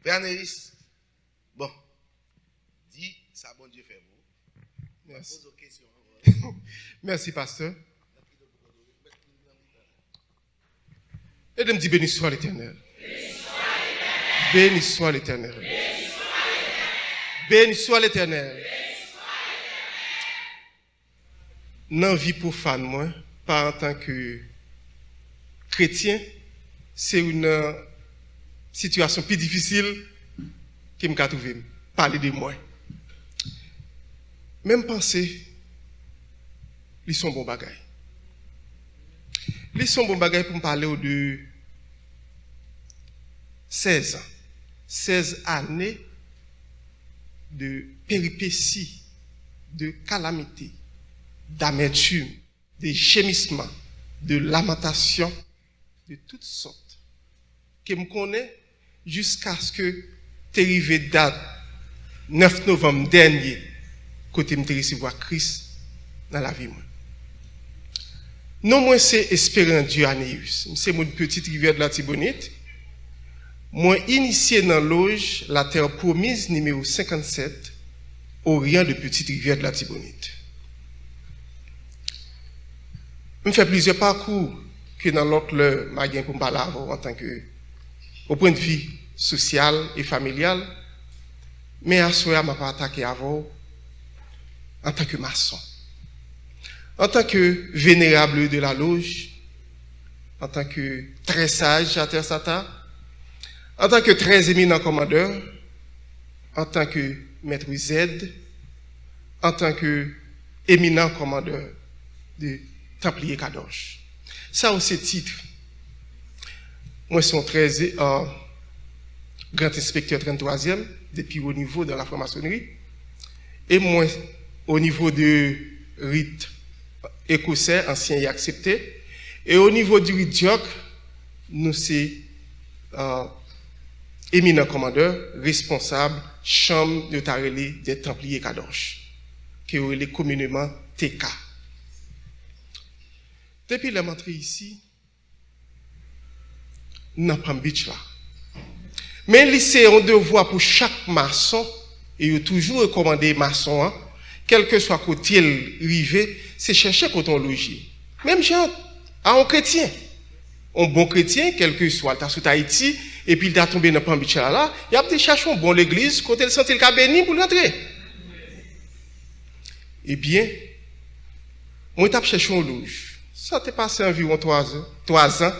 Béanéis, bon, dis ça, bon Dieu fait vous. Merci. Pose aux questions. Merci, pasteur. Et de me dire béni soit l'Éternel. Béni soit l'Éternel. Béni soit l'Éternel. Dans la vie profane, moi, pas en tant que chrétien, c'est une situation plus difficile qui me trouvé. Parler de moi. Même penser, ils sont bons bagailles. Ils sont bons bagailles pour me parler de 16 ans. 16 années de péripéties, de calamités, d'amertume, de gémissements, de lamentations, de toutes sortes, que me connais jusqu'à ce que tu arrivé date 9 novembre dernier, côté me recevoir Christ dans la vie. Non, moi, c'est Espérant Dieu Anéus. C'est mon petite rivière de la Tibonite. Moi, initié dans l'auge, la terre promise, numéro 57, Orient de Petite Rivière de la Tibonite. Je fais plusieurs parcours que dans l'autre, je pour me parler en tant que, au point de vue social et familial, mais à ce moment, je ne pas attaqué avant en tant que maçon. En tant que vénérable de la loge, en tant que très sage à Terre Sata, en tant que très éminent commandeur, en tant que maître Z, en tant que éminent commandeur de Templier Kadosh. Ça, c'est titre. Moi, je suis très grand inspecteur 33e, depuis au niveau de la franc-maçonnerie. Et moi, au niveau de rite écossais, ancien et accepté. Et au niveau du rite Diok, nous sommes éminent commandeur, responsable, chambre de Tareli des Templiers Kadosh, qui est communément TK. Depuis la rentrée ici, nous n'avons pas beach là. Mais c'est un devoir pour chaque maçon, et il a toujours recommandé maçon, hein, quel que soit côté rivé, c'est chercher coton logis. Même genre, à un chrétien. Un bon chrétien, quel que soit, il est Haïti, et puis il est tombé dans le Pambiche là, il a cherché un bon l'église, côté le sentir le béni pour l'entrer. Eh bien, moi, je cherché un loge. Ça t'est passé environ 3 ans.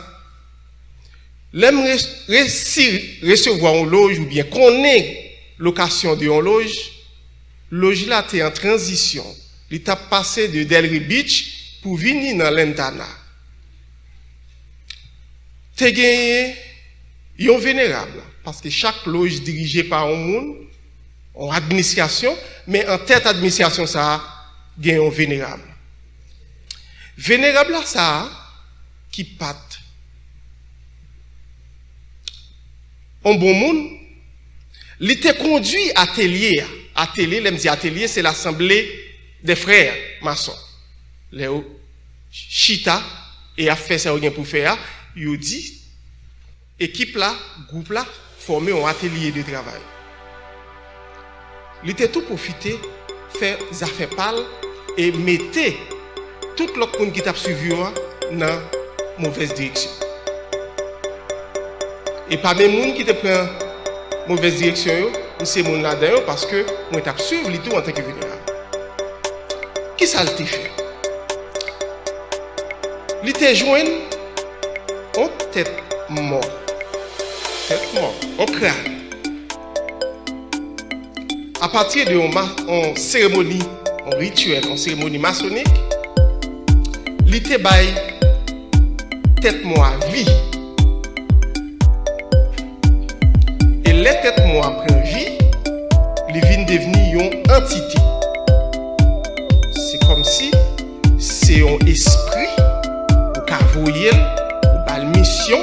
L'aime recevoir un loge, ou bien connaître location de un loge là, t'es en transition. Il t'a passé de Delray Beach pour venir dans l'Entana. T'es gagné, ils sont vénérables, parce que chaque loge dirigée par un monde, en administration, mais en tête d'administration, ça a gagné un vénérable. Vénérable, ça a qui patte. Un bon monde, il était conduit à atelier. Atelier, c'est l'assemblée des frères maçons. Les Chita, et a fait ça pour faire, il dit, équipe là, groupe là, formé un atelier de travail. Il était tout profité, faire des affaires pâles et mettait tout l'autre monde qui t'a suivi dans la mauvaise direction. Et pas même monde qui te prend mauvaise direction, c'est mon là-dedans parce que on t'a suivi tout en tant que vénérable. Qui ça le fait? Il était joint en tête mort. Tête mort, en crâne. À partir de une cérémonie, un rituel, une cérémonie maçonnique, il était bail tête mort vie. Et les têtes morts après vie, ils viennent devenir une entité. C'est comme si c'est un esprit ou cavoyer ou une mission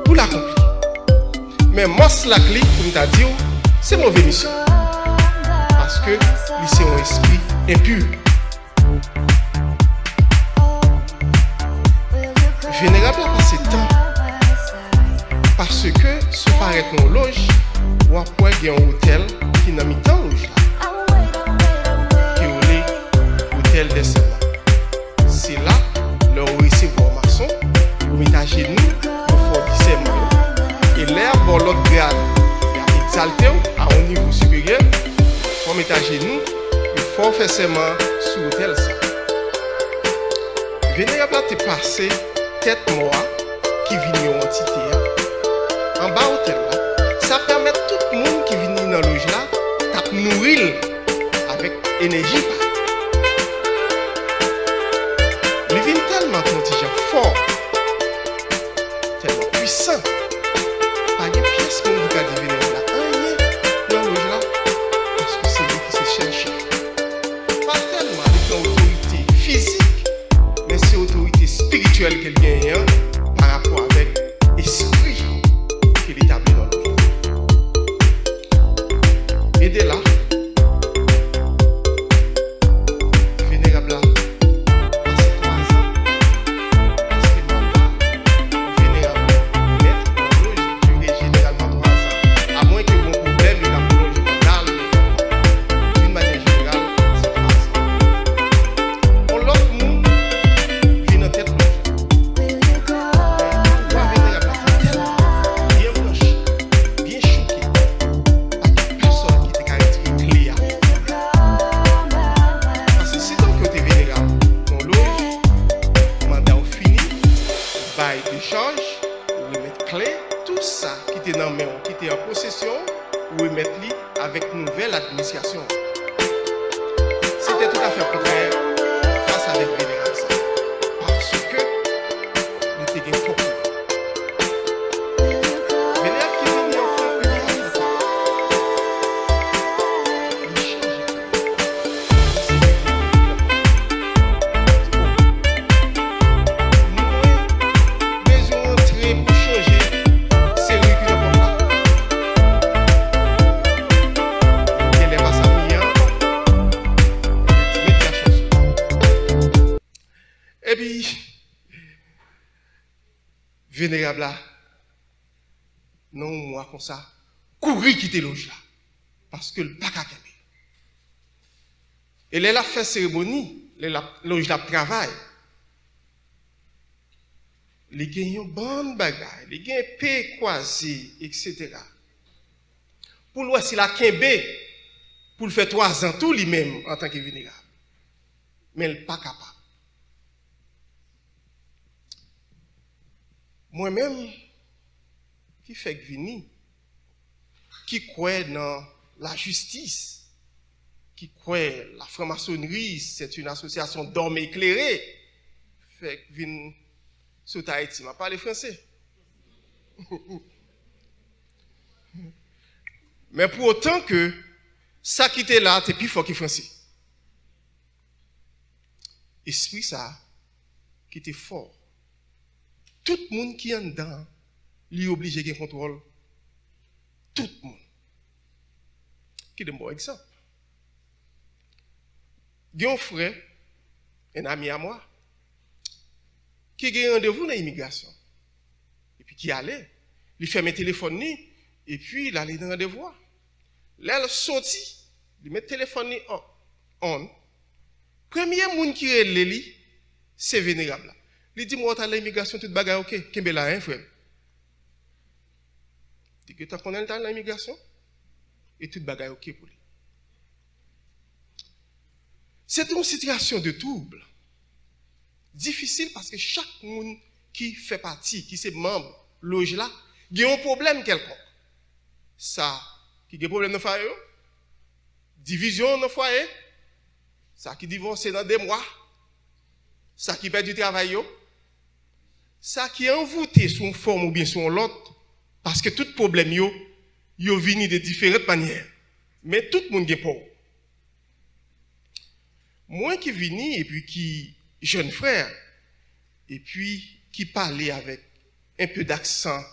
pour l'accomplir. Mais moi, la clé, comme tu as dit, c'est mauvaise mission. Parce que c'est un esprit impur. Vénérable a passé temps parce que se paraît dans loge, ou après il y a un hôtel qui n'a mis dans loge là, qui est l'hôtel des Serments. C'est là, leur recevoir maçon, ou mettre à genoux, pour faire du serment. Et l'air pour l'autre grade, il a exalté à un niveau supérieur, pour mettre à genoux, il faut faire serment sur l'hôtel ça. Vénérable a été passé tête noire qui vient en entité en bas hôtel là. Ça permet tout le monde qui vient dans le loge là de nourrir avec énergie. Il vient tellement contingent fort, tellement puissant. Pas de pièce pour nous qui venir là. Rien dans le loge là parce que c'est lui qui se cherche. Pas tellement avec l'autorité physique, mais c'est l'autorité spirituelle qu'elle gagne par rapport avec l'esprit qu'il établit dans le monde. Et dès là, vénérable là, passé 3 ans, parce que mandat, vénérable maître en loge durait généralement 3 ans. À moins que mon problème, il a prolongé mental, d'une manière générale, c'est 3 ans. Pour l'autre monde, vient en tête charge, ou remettre clé, tout ça qui était dans main, qui était en possession, ou remettre lui avec nouvelle administration. C'était tout à fait contraire face avec vénérable ça. Parce que nous étions gagnés beaucoup. Vénérable qui venait en France, il change. Et puis, vénérable là, non, moi comme ça, courir quitter loge là, parce que le pas qu'à camper. Et là, fait cérémonie, loge là travail. Les gagnants bonne bagaille, les gagnants paix croisés, etc. Pour lui, c'est la kembe, pour le faire 3 ans tout lui-même en tant que vénérable. Mais il n'est pas capable. Moi-même, qui fait vini, qui croit dans la justice, qui croit la franc-maçonnerie, c'est une association d'hommes éclairés, fait vini sur Haïti, je parle français. Mais pour autant que ça qui était là, c'est plus fort que français. Esprit ça, qui était fort. Tout le monde qui est en dedans, lui est obligé de contrôle. Tout le monde. Qui est un bon exemple. Il y a un frère, un ami à moi, qui a un rendez-vous dans l'immigration. Et puis qui allait, il fait mes téléphones, et puis il allait dans le rendez-vous. Là, il sortit, il met le téléphone en. Premier monde qui est là, c'est vénérable. Il dit, moi, tu as l'immigration, toute bagaille, ok, qu'est-ce que là, hein, frère? Il dit que tu connais l'immigration, et toute bagaille, ok pour lui. C'est une situation de trouble. Difficile parce que chaque monde qui fait partie, qui est membre, loge là, il y a un problème quelconque. Ça, qui a un problème dans le foyer, division dans le foyer, ça qui divorce dans 2 mois, ça qui perd du travail, ça qui est envoûté sous une forme ou bien sous l'autre, parce que tout problème, yo vient de différentes manières. Mais tout le monde est pauvre. Moi qui viens et puis qui jeune frère, et puis qui parlait avec un peu d'accent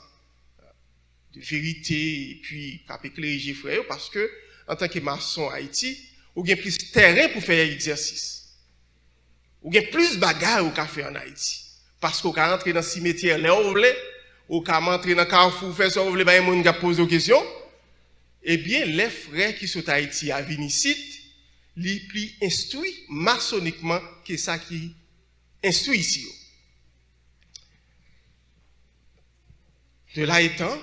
de vérité, et puis qui a éclairé frère, parce que en tant que maçon Haïti, ou bien plus terrain pour faire exercice. Ou bien plus bagarre au café en Haïti. Parce qu'on peut rentrer dans le cimetière, là où vous voulez, ou qu'à entrer dans Carrefour, faire ça, vous voulez pas un monde qui pose des questions. Eh bien, les frères qui sont à Haïti à Vinicite, les plus instruits maçonniquement que ça qui instruit ici. De là étant,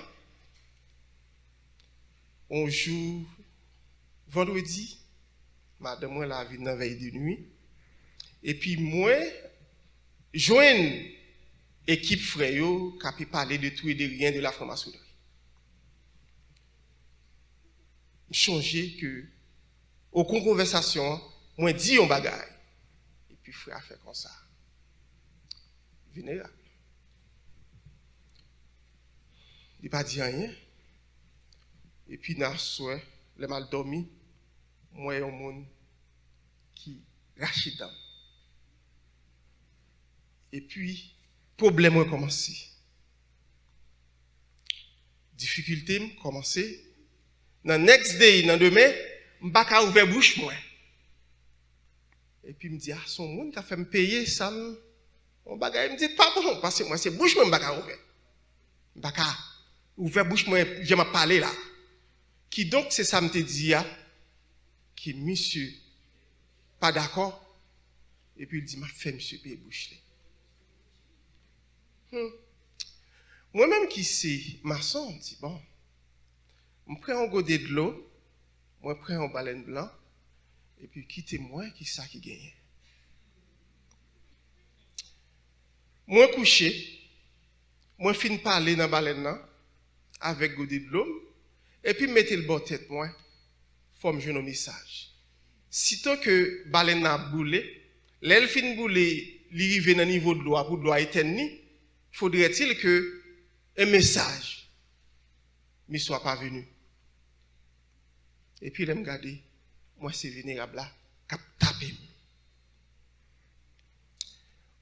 on joue vendredi, madame moi la vie dans veille de nuit, et puis moi, joindre équipe frère qui a pu parler de tout et de rien de la franc-maçonnerie. Changer que, au cours de conversation, moi dis un bagage, et puis frère a fait comme ça. Vénérable. Il n'a pas dit rien. Et puis, dans le soir, le mal dormi, moi, il y a un monde qui rachète d'âme. Et puis, problème a commencé. Difficulté a commencé. Dans le next day, dans demain, je ne peux pas ouvrir la bouche, moi. Et puis, il me dit, ah, son monde qui a fait me payer, ça me. Mon bagage, il me dit, pas bon, parce que moi, c'est bouche, moi, je ne peux pas ouvrir. Je ne peux pas ouvrir la bouche, moi, je vais parler là. Qui donc, c'est ça, me te dit, qui, monsieur, pas d'accord. Et puis, il dit, m'a fait, monsieur, payer bouche. Moi-même qui suis maçon, je dis, bon, je prends un godet de l'eau, je prends un baleine blanc, et puis quittez-moi, qui ça qui gagne. Moi couché, moi fin parler dans la baleine là, avec godet de l'eau, et puis mettez le bon tête, moi, forme je un message. Sitôt que baleine a boulé, l'elle fin boulé, l'arrivée dans le niveau de l'eau, pour l'eau éteindre, faudrait-il que un message ne soit pas venu. Et puis, il me regarde, moi, c'est vénérable là, qui a tapé.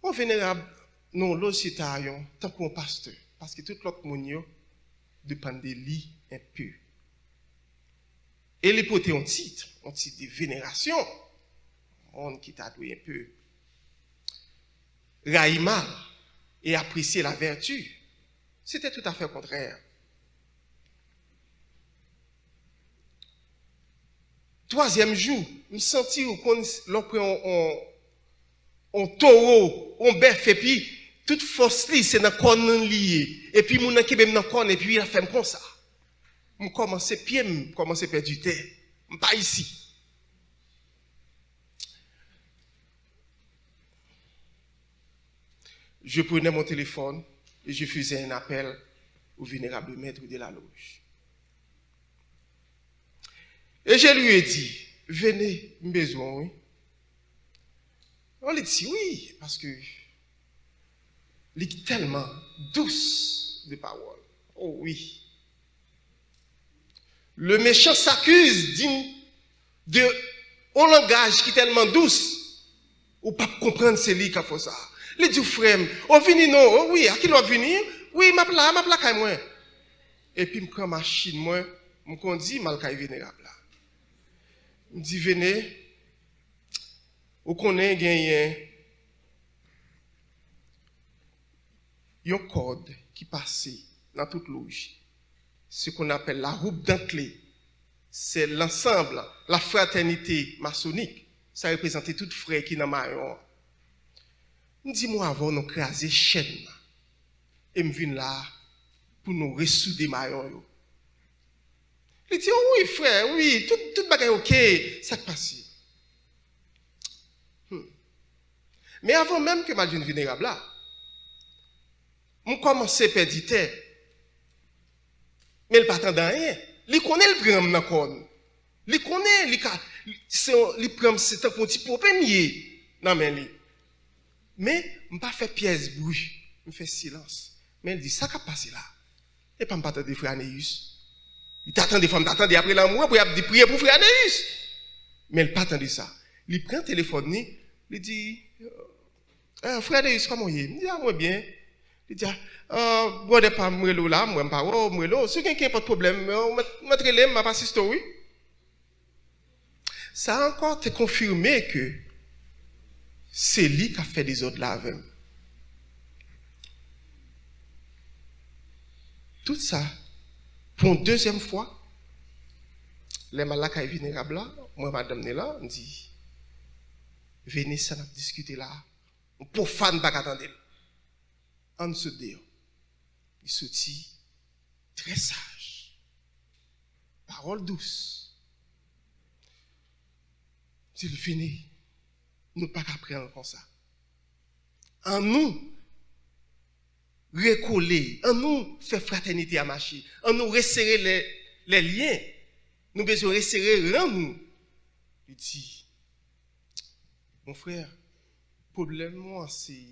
On vénérable, non, l'autre citoyen, tant qu'on pasteur, parce que tout l'autre monde dépend de lui un peu. Et les potes ont titre de vénération, on qui t'a doué un peu. Raïma et apprécier la vertu. C'était tout à fait contraire. Troisième jour, je me sentis qu'on on taureau, on bœuf, et puis toute force c'est dans le corps lié. Et puis mon qui même dans le corps, et puis il a fait comme ça. Je commence pied, je commence à perdre du temps. Je ne suis pas ici. Je prenais mon téléphone et je faisais un appel au vénérable maître de la loge. Et je lui ai dit, venez, besoin, oui. On lui dit oui, parce que il est tellement douce de parole. Oh oui. Le méchant s'accuse de un langage qui est tellement douce, ou pas comprendre c'est lui qui a fait ça. Il dit frère, on vient non, oh oui, à qui l'on venir? Oui, m'a pla moi. Et puis, je prends ma machine, moi, je conduis mal vénérable là. Je dis, venez, vous connaissez, il y a un code qui passe dans toute loge. Ce qu'on appelle la roue dentelée. C'est l'ensemble, la fraternité maçonnique. Ça représente tout frère qui est dans maillon. Dis-moi avant nous craser chaîne. Et me viens là pour nous ressouder maillon. Il dit, oh oui frère, oui, tout bagay ok, ça passe. Mais avant même que ma jeune vénérable là, je commence à perdre du temps. Mais il ne s'attend à rien. Il connaît le gramme dans le corps. Il connaît, il prend c'est un petit peu premier dans mes mains. Mais je ne pas faire pièce bruit, je fais silence. Mais il dit, ça qui a passé là. Et pas me pas attendre frère Anéus. Il t'attend des femmes, t'attend après l'amour, pour il prier pour frère Anéus. Mais il n'a pas attendu ça. Il prend le téléphone, il dit, frère Anéus, comment il est? Il dit, ah, moi bien. Il dit, moi, je ne pas moi là, moi, je ne pas moi. Si quelqu'un n'a pas de problème, je ne vais pas assister, oui. Ça a encore été confirmé que c'est lui qui a fait des autres là avec. tout ça, pour une deuxième fois, les malades qui sont vénérables là, moi, madame là, on dit, venez, ça n'a discuté là. Pour fan, pas attendre. On se dit, il sortit très sage. Parole douce. S'il finit, nous ne pouvons pas apprendre comme ça. En nous, recoller, en nous, faire fraternité à marcher, en nous resserrer les liens, nous besoin resserrer en nous. Il dit, mon frère, problème moi c'est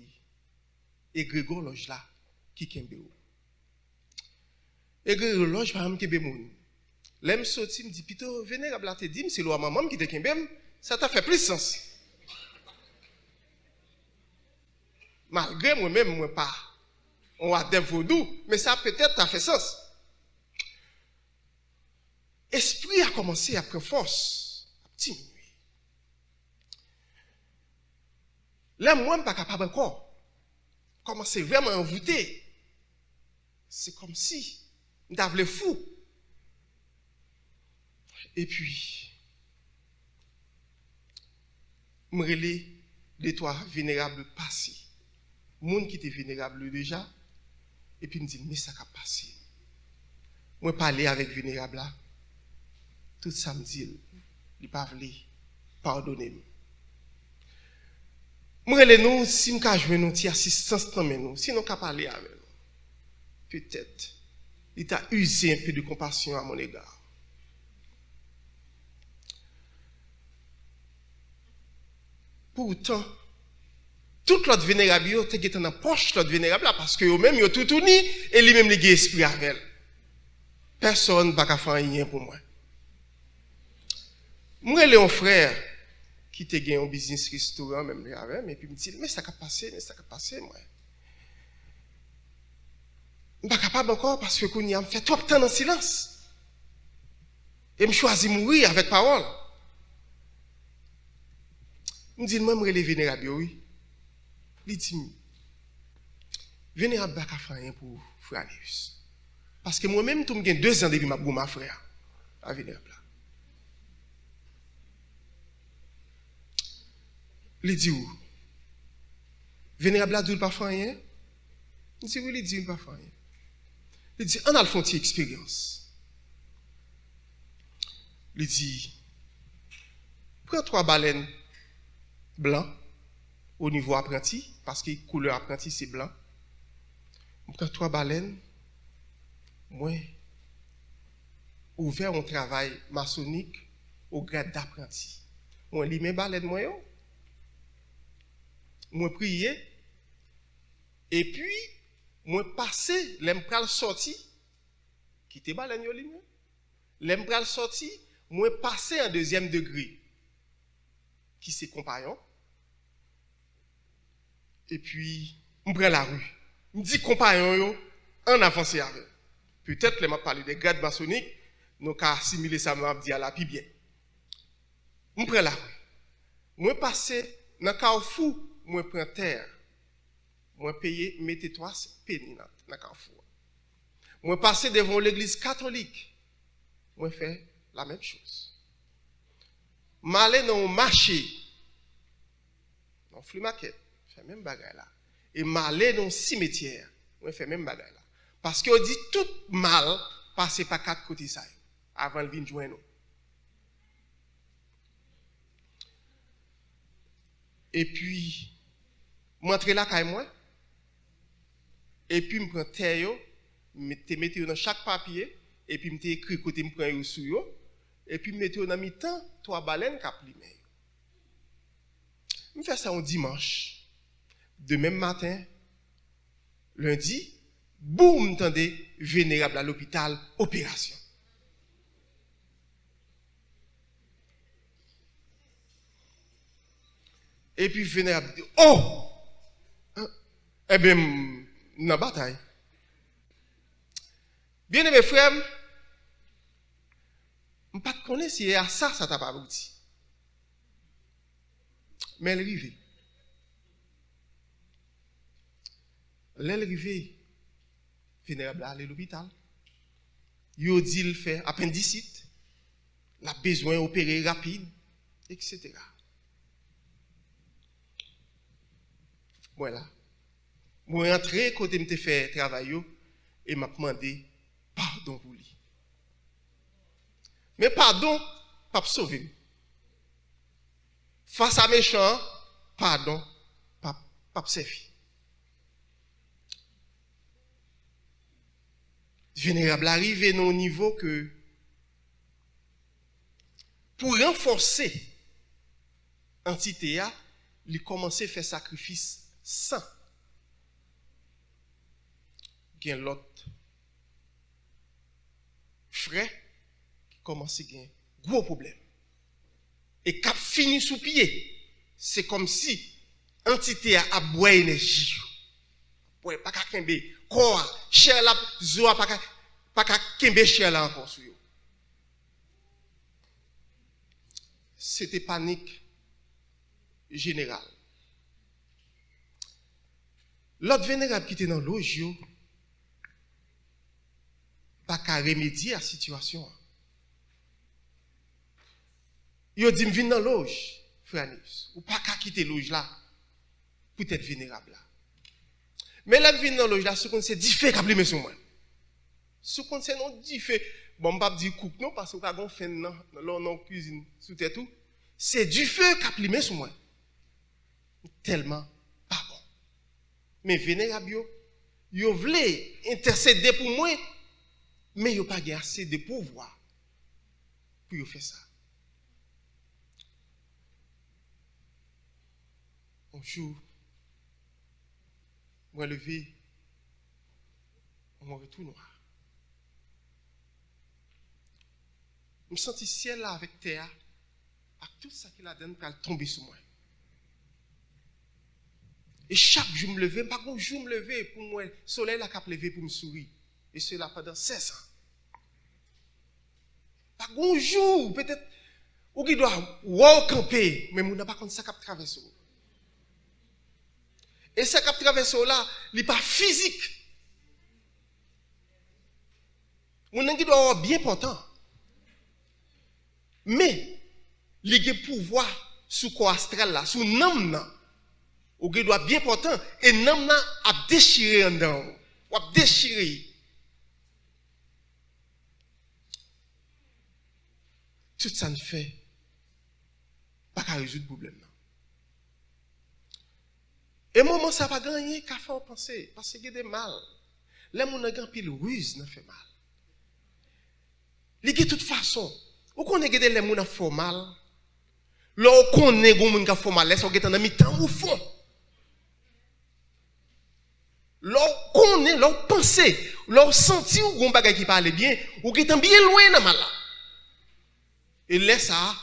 égrégore loge là qui kembe ou. Égrégore loge par exemple kembe moun. L'aime sorti me dit plutôt vénérable là te dit c'est loi maman qui te kembe ça t'a fait plus sens. Malgré moi-même moi pas on a des vaudou mais ça peut-être t'a fait sens. Esprit a commencé à prendre force, à diminuer. Là, moi, je ne suis pas capable encore. Commencer vraiment à envoûter. C'est comme si je suis fou. Et puis, je me relais les trois vénérables passés. Les gens qui étaient vénérables déjà. Et puis, je me dis, mais ça a passé. Moi, parler avec vénérable là. Tout ça me dit, il ne pas voulu pardonner. Moi, nous, si nous avons joué notre assistance dans nous, si nous avons parlé avec nous, peut-être, il t'a usé un peu de compassion à mon égard. Pourtant, toute l'autre vénérable, tu es dans la poche l'autre vénérable parce que eux-mêmes, ils ont tout uni et lui-même, ils ont esprit avec elle. Personne ne va faire rien pour moi. Moi, j'ai un frère qui te gagné un business restaurant, même avec, et puis il me dit, mais ça a passé, moi. Je ne suis pas capable encore parce que je me fait trop de temps en silence. Et je choisis de mourir avec parole. Je me dis, moi, je suis vénérable, oui. Il dit, vénérable, je ne vais pas faire rien pour frère Neus. Parce que moi-même, je suis 2 ans depuis ma frère, à vénérable. Il dit où? Vénérable a dit pas faire rien? Il dit oui, il dit pas faire rien. Il dit on a le fond de expérience. Il dit prends 3 baleines blancs au niveau apprenti parce que couleur apprenti c'est blanc. Prends 3 baleines moi ouvert un travail maçonnique au grade d'apprenti. Moi lis mes baleines moi yo. Moi prier et puis moi passer l'aime pral sorti quitter baleine yo ligne l'aime pral sorti moi passer en 2e degré qui c'est compagnon et puis on prend la rue me dit compagnon yo en avancer avec peut-être les m'a parlé des grades maçonniques nous ca assimiler ça m'a dit à la plus bien on prend la rue moi passer dans Carrefour moi prends terre, moi payer mettez 3 penny dans Carrefour. Moi passer devant l'église catholique, moi faire la même chose. M'aller dans un marché, dans flea market, faire même bagaille là. Et m'aller dans un cimetière, moi faire même bagaille là. Parce qu'on dit tout mal passer par 4 côtés ça avant de venir joindre nous. Et puis m'entrer là quand moi et puis me prend terre yo mettre dans chaque papier et puis me écrit côté me prend sous yo et puis mettre dans mi-temps 3 baleines cap limé me faire ça un dimanche de même matin lundi boum tendez vénérable à l'hôpital opération et puis vénérable dit oh eh bien, dans la bataille. Bien aimé frère, je ne sais pas si à ça t'a pas abouti. Mais elle arrive. Elle arrive, vénérable à l'hôpital. Yo dit le fait appendicite, la besoin opérer rapide, etc. Voilà. Moi rentré côté me fait travail et m'a demandé pardon pour lui. Mais pardon, pas sauver. Face à méchant, pardon, pas servir. Vénérable arrive à un niveau que pour renforcer l'entité, il commence à faire sacrifice sans. Il y a l'autre frère qui commence à avoir un gros problème. Et quand fini sous pied, c'est comme si l'entité a boire énergie. Pas qu'à kembe corps, chair la zoa pas qu'à kembe chair là encore sur yo. C'était panique générale. L'autre vénérable qui était dans loge yo pas qu'à remédier à la situation. Yo dit m'vin dans loge, frère Nils, ou pas qu'à quitter loge là pour être vénérable là. Mais là vinn dans loge là, ce qu'on c'est diffé qu'a plimer sur moi. Ce qu'on c'est non diffé, bon pas dire cook non parce que ka gon fin dans cuisine sous tête tout, c'est du feu qu'a plimer sur moi. Tellement pas bon. Mais vénérable yo voulait intercéder pour moi, mais yo pas assez de pouvoir pour yo faire ça. Un jour, moi levé, on retourne noir. Je me sens ciel là avec terre, avec tout ça qui la donne qu'elle tombe sur moi. Et chaque jour me lever, pas un jour me lever pour moi, le soleil là qui levé pour me sourire. Et cela pendant 16 ans. Pas un jour, peut-être, ou qui doit camper, mais on n'a pas compte ça qui traverse. Et ça qui traverse là, il n'est pas physique. On a qui doit avoir bien portant. Mais, il a pouvoir sous corps astral là, sous nam là. Ou qui doit bien portant et nam là a déchiré en dedans. Ou a déchiré. Tout ça ne fait pas qu'à résoudre le problème. Et moment ça pas gagner qu'à faire penser parce que il y a des mal. Les gens ont pile ruse n'a fait mal. De toute façon, ou connaît que les gens font mal. Là on connaît que les gens font mal, laisse on est dans mi-temps au fond. Là on connaît, là on pense, là on senti ou gon bagay qui parle bien, ou qui est bien loin dans mal là. Et laisse ça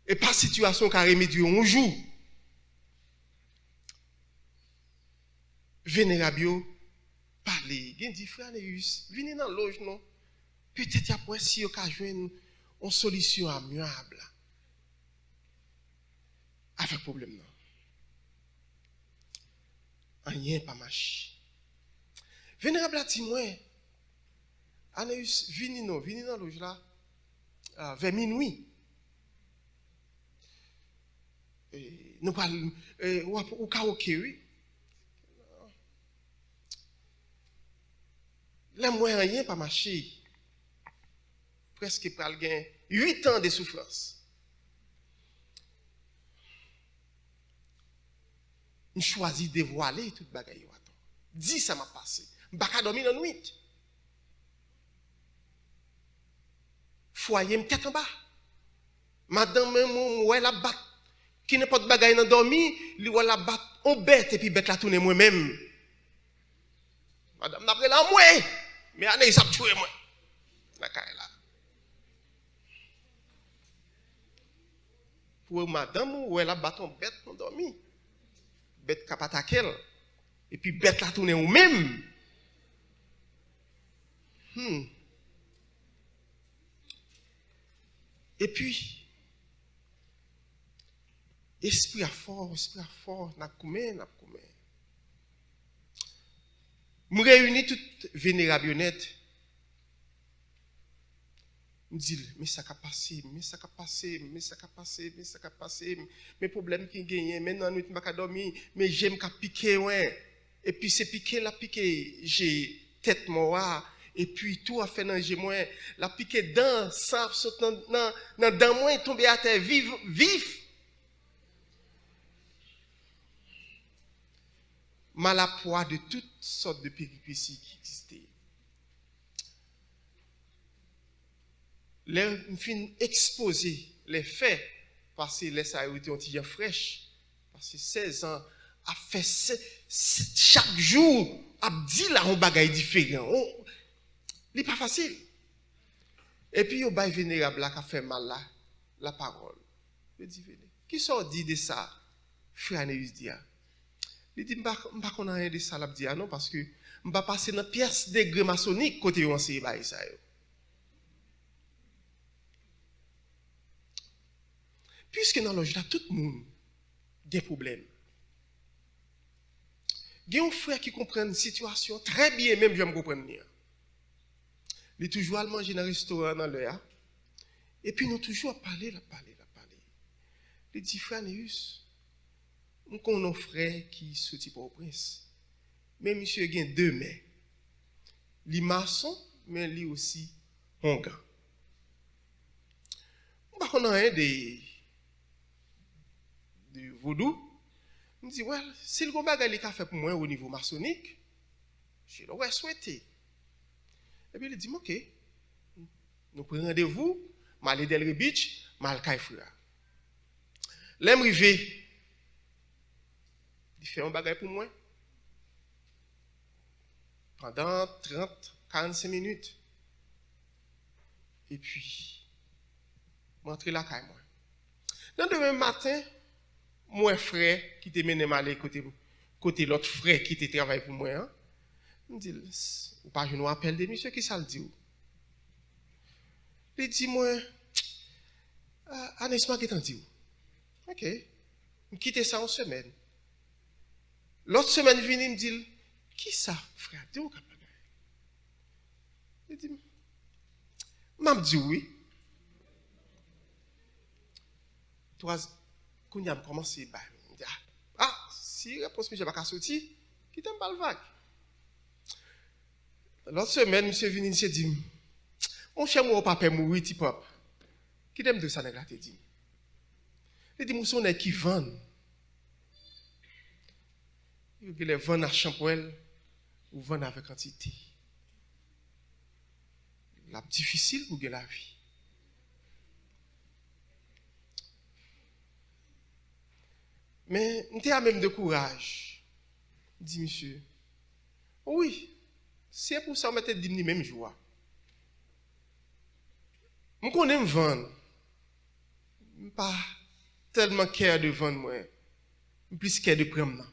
et pas situation qui a remédié un jour. Vénérable parler, gen dit frère Neus, venez dans loge non. Peut-être après si vous ka joindre une solution amiable avec problème non. Rien pas marché. Vénérable a dit moi Aneus venez dans loge là vers minuit. Nous parlons ou karaoké oui. Là, moi, rien pas marché. Presque pas le 8 ans de souffrance. Je choisis de voiler toute bagaille. 10 ça m'a passé. Je ne vais pas dormir dans la nuit. Foyer, je tête en bas. Madame, moi, la bat. Qui n'est pas de bagaille dans dormir, lui, la bat, on bête et puis bête la tourner moi-même. Madame, d'après la moi. Mais année, ça me tue moi. La caille là. Pour madame, ou elle a bâton bête pour dormir. Bête cap attaquer. Et puis bête la tourner ou même. Et puis, esprit à fort, n'a combien. Je réunis toute vénérable honnête me dit, mais ça a passé, mes problèmes qui gagnent, maintenant, nous ne pouvons pas dormir, mais j'aime qu'à piquer, ouais. Et puis, c'est piqué, j'ai tête morte, et puis tout a fait dans j'ai moins, la piqué dans, ça saute dans moi, et tombé à terre, vif. Mal à poids de toutes sortes de péripéties qui existaient. Les fin exposer les faits, parce que les ça a été un petit fraîche, parce que 16 ans, a fait chaque jour, a dit là un bagage différent. C'est pas facile. Et puis, il y a un vénérable qui a fait mal là, la parole. Il dit, qui sont dit de ça, frère Neus dit? Il dit, je ne sais pas rien de ça, non, parce que je ne vais pas passer dans la pièce degré maçonnique côté où on s'est ça. Puisque dans l'âge là, tout le monde a des problèmes. Il y a un frère qui comprend une situation très bien, même je me comprends. Il est toujours à manger dans un restaurant dans l'heure. Et puis nous toujours à parler. Il dit, frère Neus, nous avons un frère qui sortit pour le prince. Mais monsieur a 2 mains. Il est maçon, mais il est aussi hongan. On va connaître de vaudou. Il me dit, well, si le combat a fait pour moi au niveau maçonnique, je l'aurais souhaité. Et puis il dit, ok, nous prenons rendez-vous, je vais aller à Delray Beach, je vais aller à frère. L'aime rivé, il fait un bagage pour moi. Pendant 30-45 minutes. Et puis, je rentre là, moi. Dans le demain matin, mon frère qui te mené mal côté l'autre frère qui te travaille pour moi, hein, me dit, ou pas, je nous appelle de monsieur qui ça le dit. Il dit, moi, Anesma qui t'en dit. Ok, je quitte ça en semaine. L'autre semaine, il me dit, qui ça, frère? Dis-moi, il dit, m'a dit oui. Toi, quand il a commencé, il dit, si réponse monsieur pas sortir, qui t'aime pas le vague. L'autre semaine, monsieur venu, il s'est dit, mon cher, mon papa mourir, petit pop. Qui t'aime de ça, nègre, te dit. Il dit, mon son est qui vend. Il dit, les vend à Champoel ou vend avec quantité. La difficile pour la vie. Mais nous avons même de courage. Dit monsieur, oui, c'est pour ça que je me même joie. Je connais me vendre. Je pas tellement cœur de vendre moi. Plus cœur de prendre.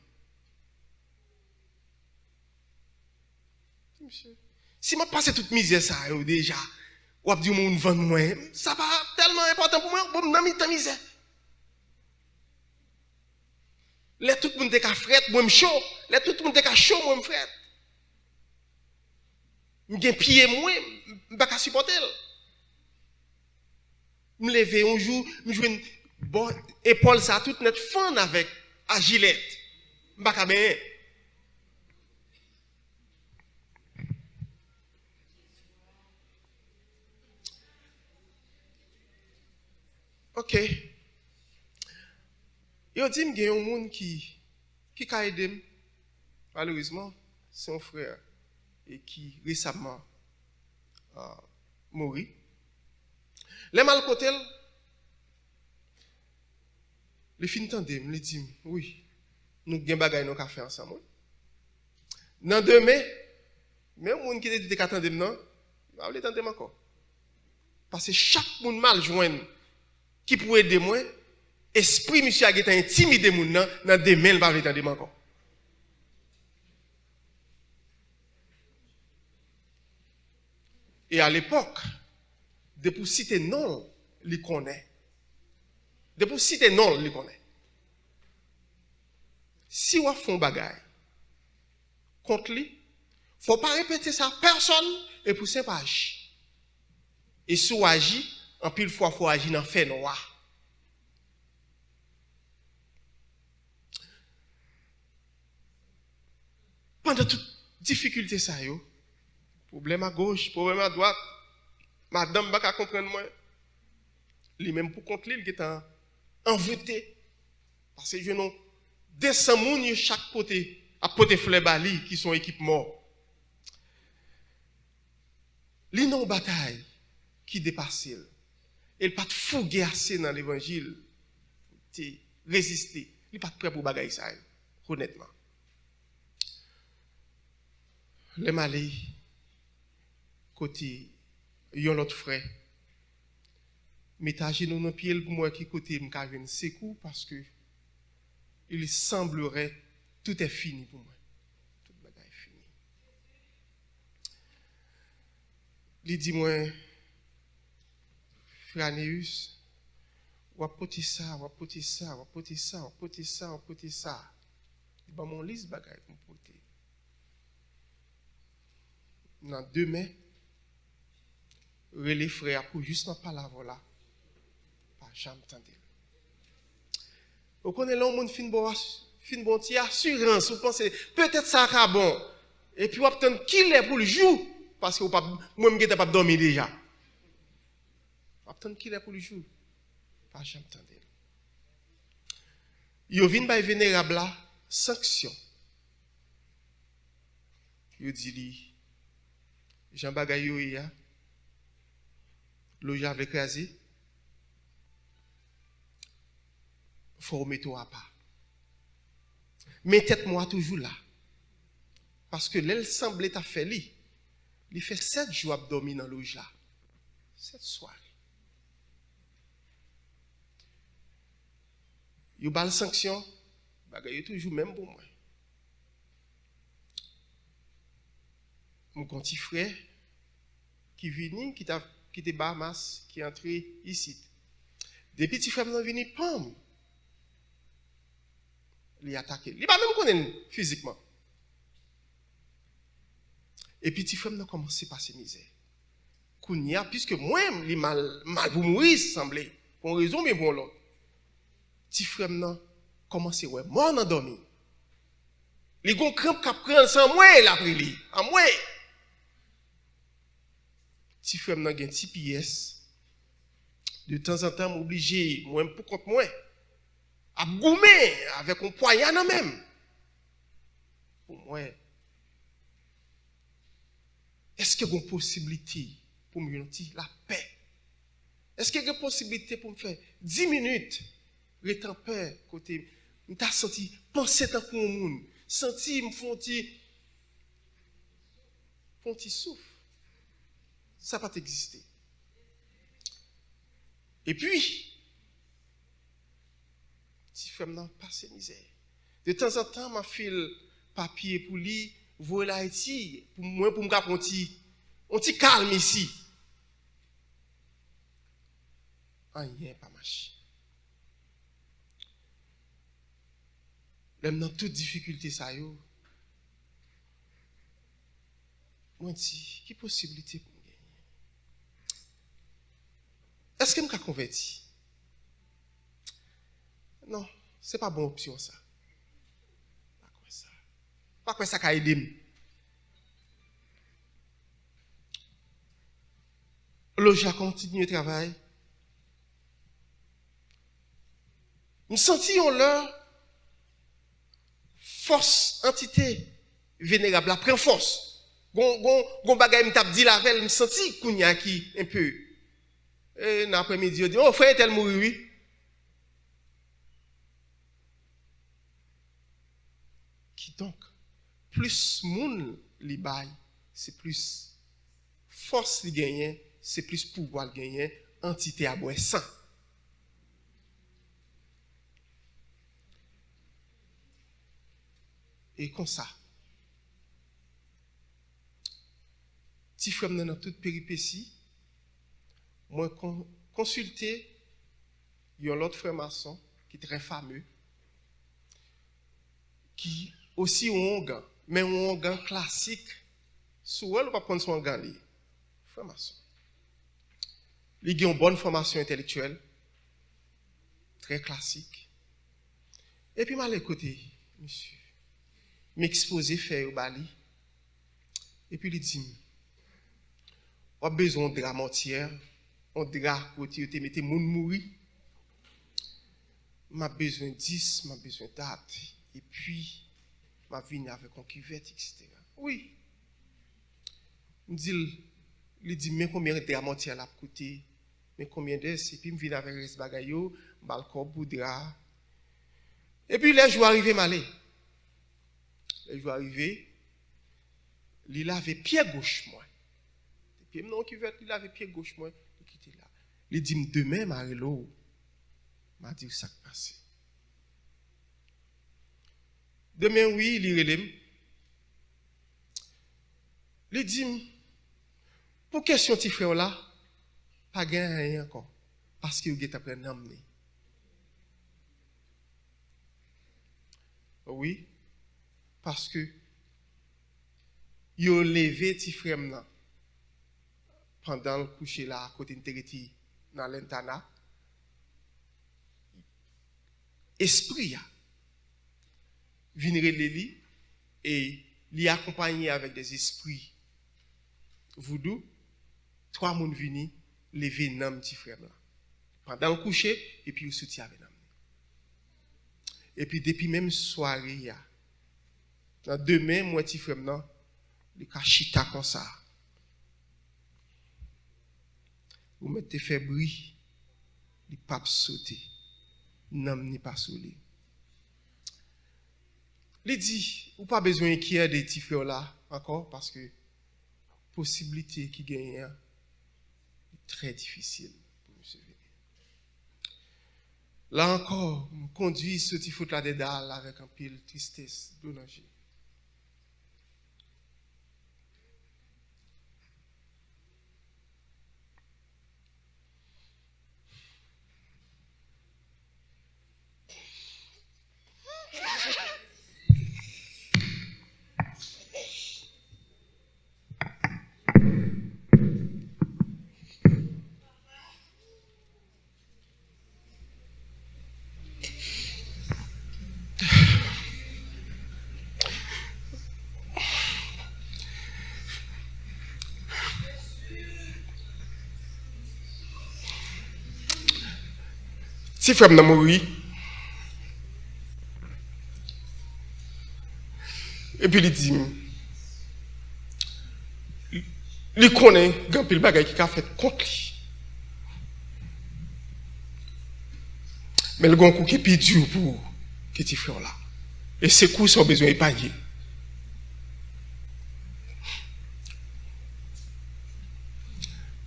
Monsieur, si je passe toute misère ça déjà, ou a dit mon vendre moi, ça pas tellement important pour moi, pour me dans misère. Là tout le monde est fret, moi me chaud, là tout le monde est chaud, moi me fret. Je pied moi, je pas supporter. Me lever un jour, me jouer bon épaule ça toute net fan avec agilette. Pas bien. OK. Yo dit qu'il y a un monde qui a aidé. Malheureusement, c'est un frère et qui récemment mort. Les mal côté le fin tandem, me dit oui, nous gagne bagay nous ka faire ensemble. Dans demain, même monde qui était attendem non, va le tandem encore. Parce que chaque monde mal joindre qui pourrait aider moi, esprit monsieur a été intimidé moun nan demain il va le tandem encore. Et à l'époque, depuis citer non, il connaît. Depuis citer non, il connaît. Si on fait un bagay contre lui, il ne faut pas répéter ça à personne et pour 5 pages. Et si on agit, en pile fois, il faut agir dans le fait noir. Pendant toute difficulté, ça yo, problème à gauche, problème à droite, madame va comprendre moi. Lui-même pour contre lui, il est envoûté. Parce que je n'ai 200 personnes chaque côté, à côté fleur bali, qui sont équipes morts. Li non bataille qui dépasse. Il pas de fouguer assez dans l'évangile. Résister. Il pas prêt pour bagaille ça, honnêtement. Les malais, côté, yon l'autre frère, mettez genoux dans pied pour moi qui côté m'ka venir secours parce que il semblerait tout est fini pour moi. Tout bagaille fini. Il dit moi, Franéus, ou apporter ça, ou apporter ça, ou apporter ça, ou apporter ça, ou apporter ça. Il dit mon liste bagaille pour porter. Dans 2 mai, les frères pour justement pas la voilà. Pas jamais entendu. Vous connaissez là, on fin bon assurance, vous pensez peut-être ça sera bon. Et puis vous attendez qu'il est pour le jour parce que vous pas moi je pas dormir déjà. Vous attendez qu'il est pour le jour. Pas jamais entendu. Yo vinn bay vénérable là sanction. Yo dit li Jean bagay yo ya loja avec crasé faut remettre à part. Mais tête moi toujours là. Parce que l'elle semblait t'a fait li. Il fait 7 jours à dormir dans loge là. 7 soirées. Yo bal sanction bagay yo toujours même pour moi. Mon petit frère qui vini qui te Bahamas qui est entré ici. Des petits frères sont venus pam. Il attaqué. Il pas même connaître physiquement. Et petit frère n'a commencé par ses misères. Kounia puisque moi il mal pour mourir semblait pour une raison mais pour l'autre. Petit frère n'a commencé ouais mort dans dormi. Les gon crampe cap prendre sans moi la après lui. En moi. Petit frère n'a gen petit pièce. De temps en temps m'obligé moi pour contre moi à goumer avec un poignard dans même. Pour moi est-ce qu'il y a une possibilité pour me donner la paix? Est-ce qu'il y a une possibilité pour me faire 10 minutes rester en paix côté m'ta senti penser tant pour un monde, senti me font petit souffle. Ça va pas exister. Et puis petit frère n'a pas ses misères. De temps en temps m'a file papier pour lui voler Haïti pour moi pour me faire un petit calme ici. Rien pas marché. Même dans toute difficulté ça yo. Moi dis, qui possibilité pour gagner? Est-ce que me converti? Non, c'est pas bonne option ça. Pas quoi ça. Pas quoi ça ka aider. Loja continue le travail. Nous sentions leur force, entité vénérable, la prend force. Gon bagay m'tap di la vel, m'senti kounya ki un peu. Et dans l'après-midi, on dit, oh frère tel mouri, oui. Qui donc, plus moun li bay, c'est plus force li gagne, c'est plus pouvoir li gagne, entité à bois sang. Et comme ça, si frère dans toute péripétie, moi consulter un autre frère maçon qui est très fameux, qui aussi un gant, mais un gant classique. Souvent, on va prendre son gant, frère maçon. Il a une bonne formation intellectuelle, très classique. Et puis, mal écouté, monsieur, m'exposer faire au Bali. Et puis, il dit, on a besoin de drap entière, on drap côté, tu mettez moun mourir. M'a besoin de 10, m'a besoin de date. Et puis, m'a venu avec un cuvette, etc. Oui. Il dit, mais combien de drap entière l'a coûté? Mais combien d'heures? Et puis, je viens avec ce bagaillot, balcon, boudra. Et puis, les jours arrivés, m'aller. Les jours arrivés, il avait pied gauche, moi. Et puis, non, il avait pied gauche, moi. Il quittait là. Il dit, demain, Marelo, m'a dit, ça qui passe. Demain, oui, il relève. Il dit, pour question de frère là, pas gagné rien encore. Parce qu'il est après n'amener. Oui, parce que il a levé petit frère là pendant le coucher là à côté de Tereti dans l'internat. Esprit a venir les et l'y accompagné avec des esprits voodoo. 3 moun vini lever nam petit frère là pendant le coucher et puis il soutient avec nam. Et puis depuis même soirée ya dans demain moi petit frère là il kachita comme ça. Vous mettez fait bruit, il pape sauter. Nam ni pas souli. Il dit, ou pas besoin qu'il y ait des petits frères là encore parce que possibilité qui gagne est très difficile pour monsieur venir. Là encore, me conduit ce petit foot là de dalle avec un pile tristesse, donager. Si frère n'a mouru, et puis il dit, il connaît grand pile bagay qui a fait contre lui. Mais le grand coup qui est plus dur pour petit frère là. Et ces coups sont besoin d'épargner.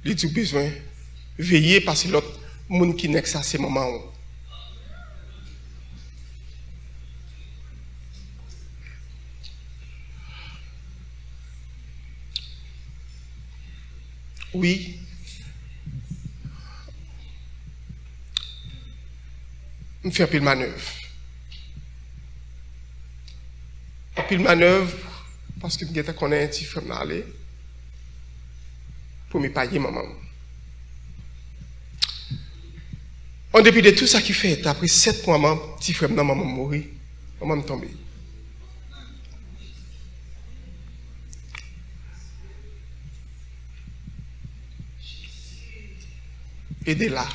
Il dit besoin veiller parce que l'autre monde qui n'est que ça ces moments. Oui. On fait un peu de manœuvre. Un peu de manœuvre parce que je connais un petit frère d'aller pour me payer maman. En dépit de tout ça qui fait, après 7 mois, mon petit frère maman mourir, maman tombé. Et de là,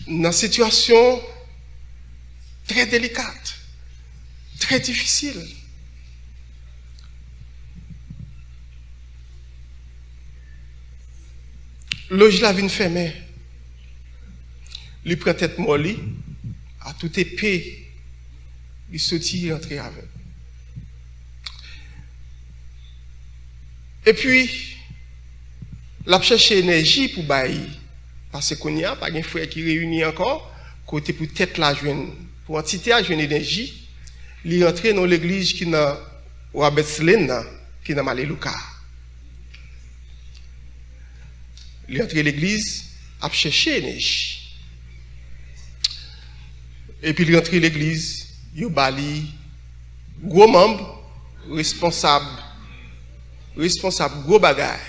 dans une situation très délicate, très difficile, loge la vie fermée, lui prend tête molly, à toute épée, il sortit rentrer avec. Et puis, l'a cherché énergie pour bailler. Parce qu'on n'y a pas de frère qui réunit encore, côté pour tête la joindre, pour entité à joindre énergie, il est rentré dans l'église qui n'a Wabetslena, qui n'a Maléluka. Il est entré dans l'église, a cherché énergie. Et puis il est rentré dans l'église, il y a gros membre, responsable, gros bagaille.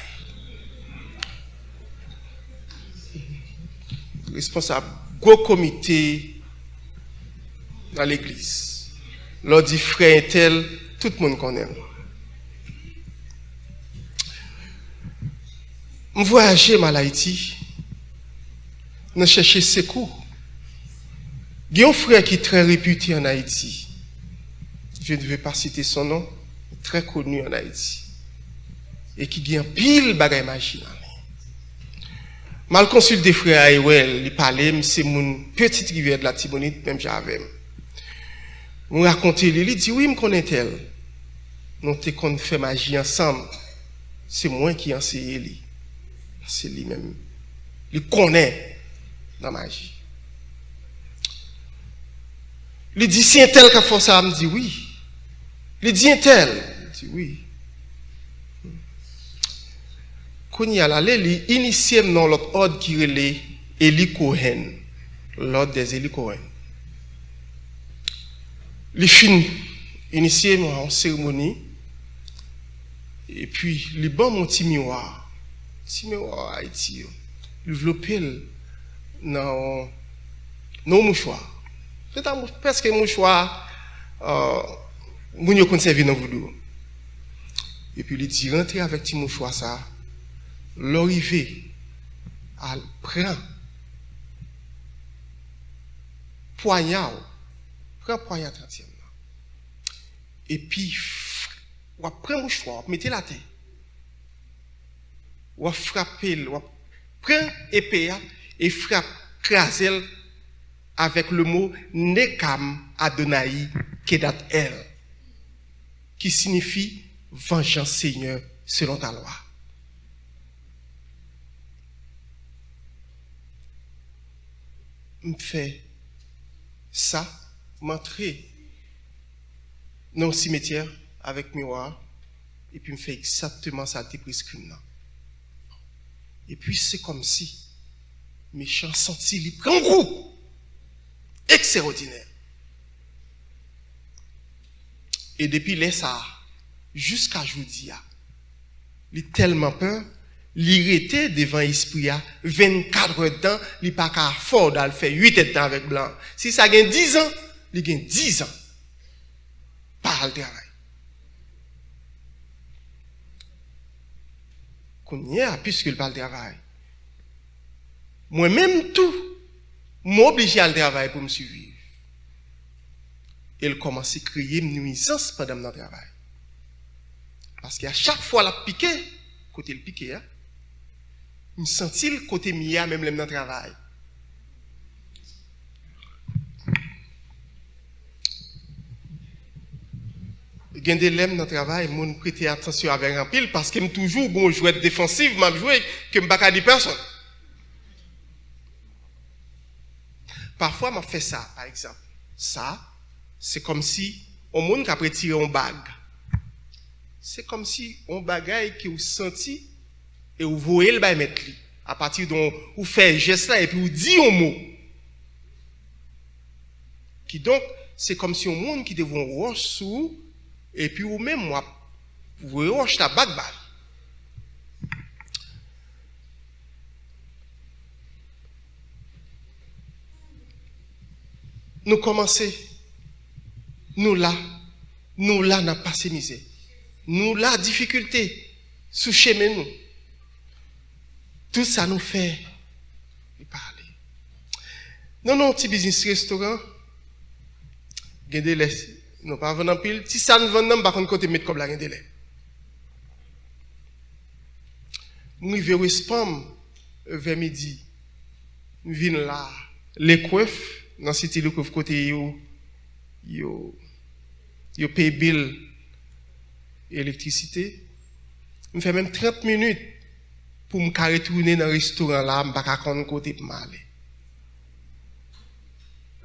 responsable, gros comité dans l'église. Leur dit frère tel, tout le monde connaît. Je voyageais à Haïti, je cherchais secours. Il y a un frère qui est très réputé en Haïti. Je ne vais pas citer son nom, très connu en Haïti. Et qui a un pile bagaille magie. Mal consulté frère Aïwel, il parlait, c'est mon petite rivière de la Tibonite, même j'avais. Je racontais, il dit oui, je connais tel. Nous avons fait magie ensemble. C'est moi qui enseigne lui. C'est lui-même. Il connaît la magie. Il dit si un tel qui a fait ça, il me dit oui. Il dit un tel, il dit oui. Quand il y a là, il initie dans l'autre ordre qui est Eli Cohen, l'ordre des Eli Cohen. Il finit initié en cérémonie et puis il bon mon petit miroir Haïti, il développé dans nos mouchoirs. C'est presque un mouchoir moun yo conservé dans voodoo. Et puis il dit rentrer avec petit mouchoir ça, l'arrivée à prend poignard 30e. Et puis on prend mouchoir, mettez la tête. On frapper, on prend épée et frappe craser avec le mot Nekam Adonai Kedat El, qui signifie vengeance Seigneur selon ta loi. Je fais ça, m'entrer dans le cimetière avec miroir, et puis je fais exactement ça de prescrit. Et puis c'est comme si méchant senti il prend goût extraordinaire. Et depuis là ça jusqu'à aujourd'hui, il a tellement peur, il était devant l'esprit 24 heures de temps, il n'a pas qu'à fort d'aller faire 8 heures de temps avec blanc. Si ça gagne 10 ans, il gagne 10 ans par le travail. Puisque il parle de travail. Moi-même tout, m'oblige à le travail pour me suivre. Il commence à créer une nuisance pendant mon travail. Parce qu'à chaque fois la piqué, côté le piqué, je me sentis le côté mia même dans le travail. Il y a des lèvres dans le travail, je me prête attention avec un pile parce que je toujours bon jouer défensif, je jouer que je ne peux pas dire personne. Parfois, je fais ça, par exemple. Ça, c'est comme si on monde qui a tiré une bague. C'est comme si on bagaille qui vous senti et vous voyez le bail mettre li. À partir dont vous faites geste là et puis vous dites un mot. Qui donc, c'est comme si on monde qui devait roche sous et puis vous même moi vous roche ta bague balle. Nous commençons, nous là, n'a pas ces misères. Nous là, difficulté, sous chemin nous. Tout ça nous fait parler. Non, petit business restaurant, nous pas vendre en pile. Si ça nous vend, par contre, côté mettre comme la délai. Nous arrivons au spam vers midi. Nous venons là, les coiffes. Dans le cité de côté, yo paye bill électricité. Je fais même 30 minutes pour me retourner dans le restaurant là, je ne sais pas côté pour m'aller.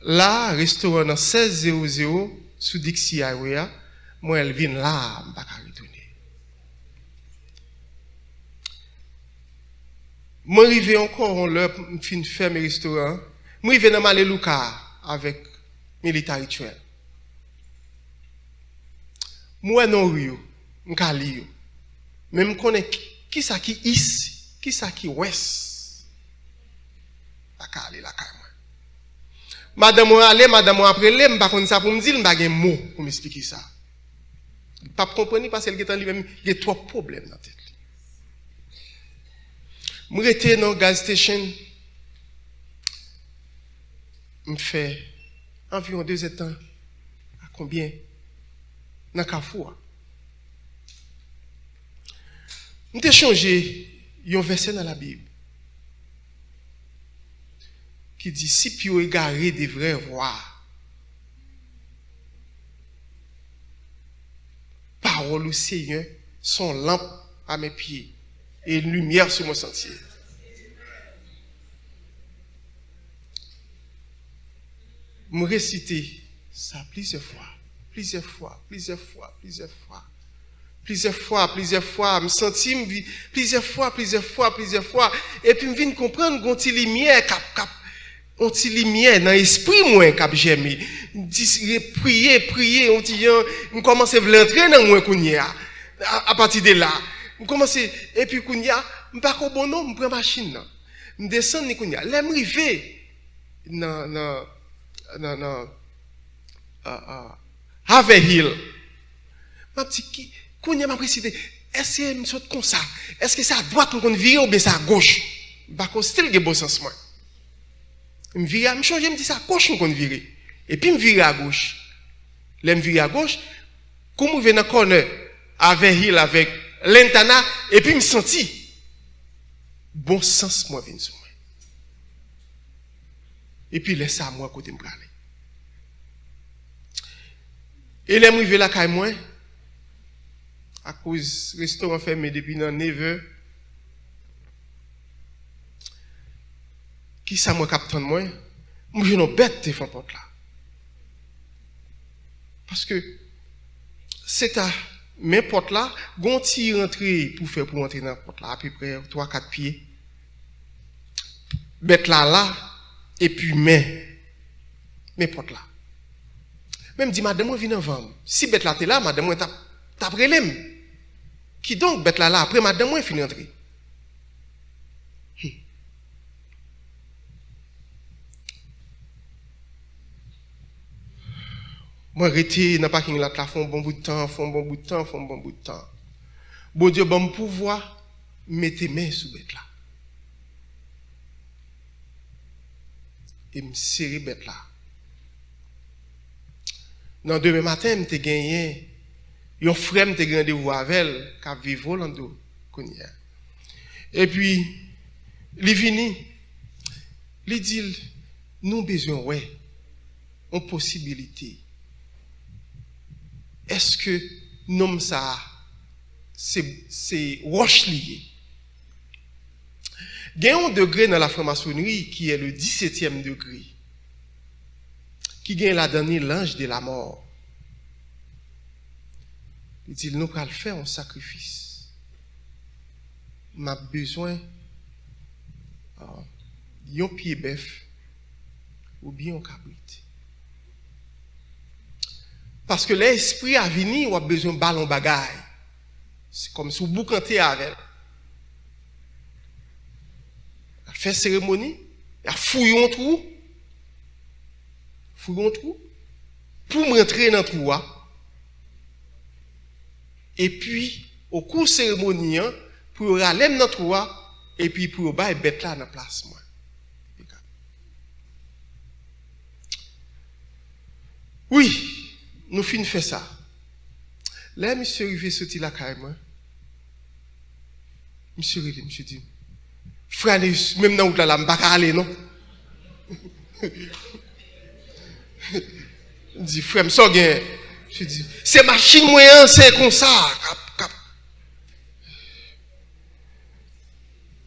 Là, restaurant dans 1600 sous Dixie Highway, moi elle vient là, je ne sais pas retourner. Je suis arrivé encore l'heure pour faire mes restaurants. Je vais dans Malélouka avec militaire rituel. Moi non rio, m'kali yo. Même connais qui ça qui ici, qui ça qui ouest. ka aller la caille moi. Madame moi aller, madame moi après les, m'pa connait ça pour me dire, m'pa gen mot pour m'expliquer ça. Pas comprendre parce qu'elle est en lui-même, il y a trop de problèmes dans la tête. Je suis dans la gas station, je fais environ 2 ans. À combien? Dans Carrefour. Je changé un verset dans la Bible qui dit si pieds égarés devraient voir parole au Seigneur, son lampe à mes pieds et une lumière sur mon sentier. Je réciter ça plusieurs fois, je me sentis plusieurs fois, et puis je viens comprendre qu'on a lumière on ti lumière dans l'esprit moi cap j'aime prier on dit on commence à l'entrer dans moi kounya à partir de là on commence et puis kounya me pas ko bon non me prend machine là me descend ni kounya l'aime river non Harvey Hill ma petit kounya m'a précisé est-ce que me saute comme ça est-ce que c'est à droite qu'on vire ou bien c'est à gauche pas qu'on style que bon sens moi je me vire, je change, je me dis ça à gauche, qu'on vire. Et puis, je me vire à gauche. Là, je me vire à gauche. Comme je viens dans le corner, avec Hill, avec Lentana, et puis, je me sentis. Bon sens, moi, vient sur moi. Et puis, laisse ça à moi, côté me parler. Et là, je me vire la caille, moi, à cause du restaurant fermé depuis 9 heures. Qui ça moi capte moi je non bête te font porte là parce que c'est à mes portes là gon ti rentrer pour entrer dans porte là à peu près 3-4 pieds bête là et puis mes portes là même dit madame moi vient avant si bête là t'es là madame moi t'a prélem qui donc bête là après madame moi fin rentrer. Moi, j'étais dans le parking là, font bon bout de temps. Bon Dieu, bon pouvoir, mettez main sous bête là. Et me serrer bête là. Dans demain matin, je gagné, un frère me gagné rendez-vous avec elle, qui vit Volando. Et puis, il est venu, il dit, nous avons besoin, ouais, une possibilité. Est-ce que nom ça c'est roche lié? Il y a un degré dans la franc-maçonnerie qui est le 17e degré, qui gagne la dernière l'ange de la mort. Il dit nous allons faire un sacrifice. M'a besoin d'un pied bœuf ou bien un cabrit. Parce que l'esprit a venu, on a besoin de ballon bagaille. C'est comme si vous boucantez avec. Il fait cérémonie, il a fouillé un trou. Pour me rentrer dans le trou. Et puis, au cours de la cérémonie, pour aller dans le trou, et puis pour aller bête là dans la place. Oui. Nous finissons de faire ça. Là, monsieur arrivé sorti la carrément. Monsieur dit, frère, même dans la route, je ne vais pas aller, non? Je dis, frère, je dis, c'est machine moyen, c'est comme ça.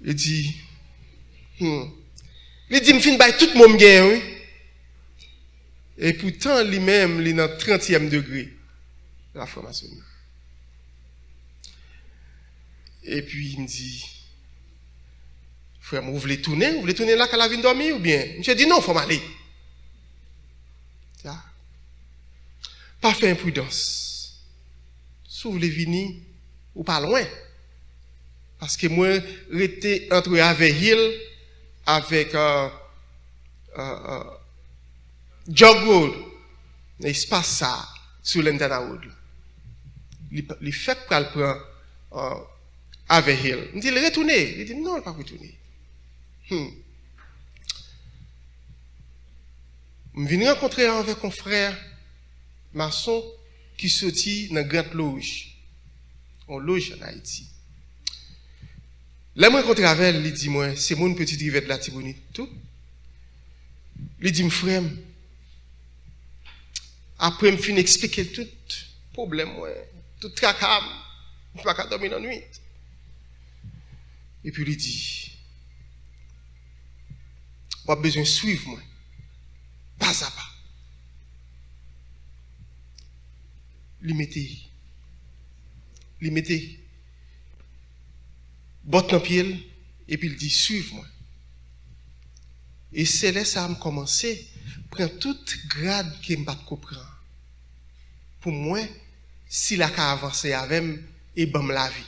Il dit, je me finis tout le monde gagne, oui. Et pourtant, lui-même, il est dans le 30e degré de la franc-maçonnerie. Et puis, il me dit, frère, vous voulez tourner là qu'à la vie dormir ou bien? Je dis non, il faut m'aller. Pas faire imprudence. Si vous voulez venir, ou pas loin. Parce que moi, j'étais entre Harvey Hill avec Jog Road, l'espace ça, sur l'Intana Road. Il fait qu'elle prend avec Hill. Il dit, il retourner. Il dit, non, il ne pas retourner. Je viens rencontrer avec un frère maçon qui sortit dans une grande loge. On loge en Haïti. Là, je rencontre avec elle, il dit, moi, c'est mon petite rivette de la Tibonite, tout. Il dit, mon frère, après, je finis d'expliquer tout problème, tout tracas, je ne peux pas dormir la nuit. Et puis, il dit, on a besoin de suivre, moi, pas à pas. Il mettait botte dans pied et puis il dit suive-moi. Et c'est là ça a commencé prend toute grade qui me pas comprendre. Pour moi, si la ka avancer avec et bam la vie.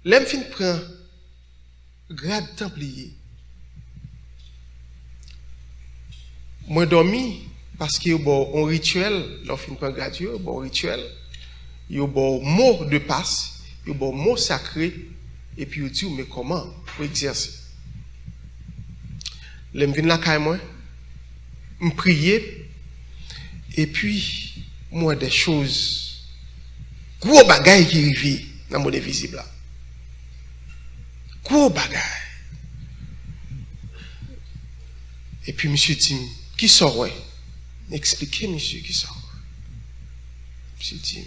L'aime fin prend grade templier. Moi dormi parce qu'il y a un rituel, lorsqu'on prend grade, il y a un rituel. Il y a un mot de passe, il y a un mot sacré, et puis il dit, mais comment pour exercer? Je viens là, je prie, et puis, moi, des choses, gros bagailles qui arrivent dans le monde invisible là. Gros bagailles. Et puis, monsieur dit, qui sort, ouais? Expliquez, monsieur, qui sort. Monsieur dit,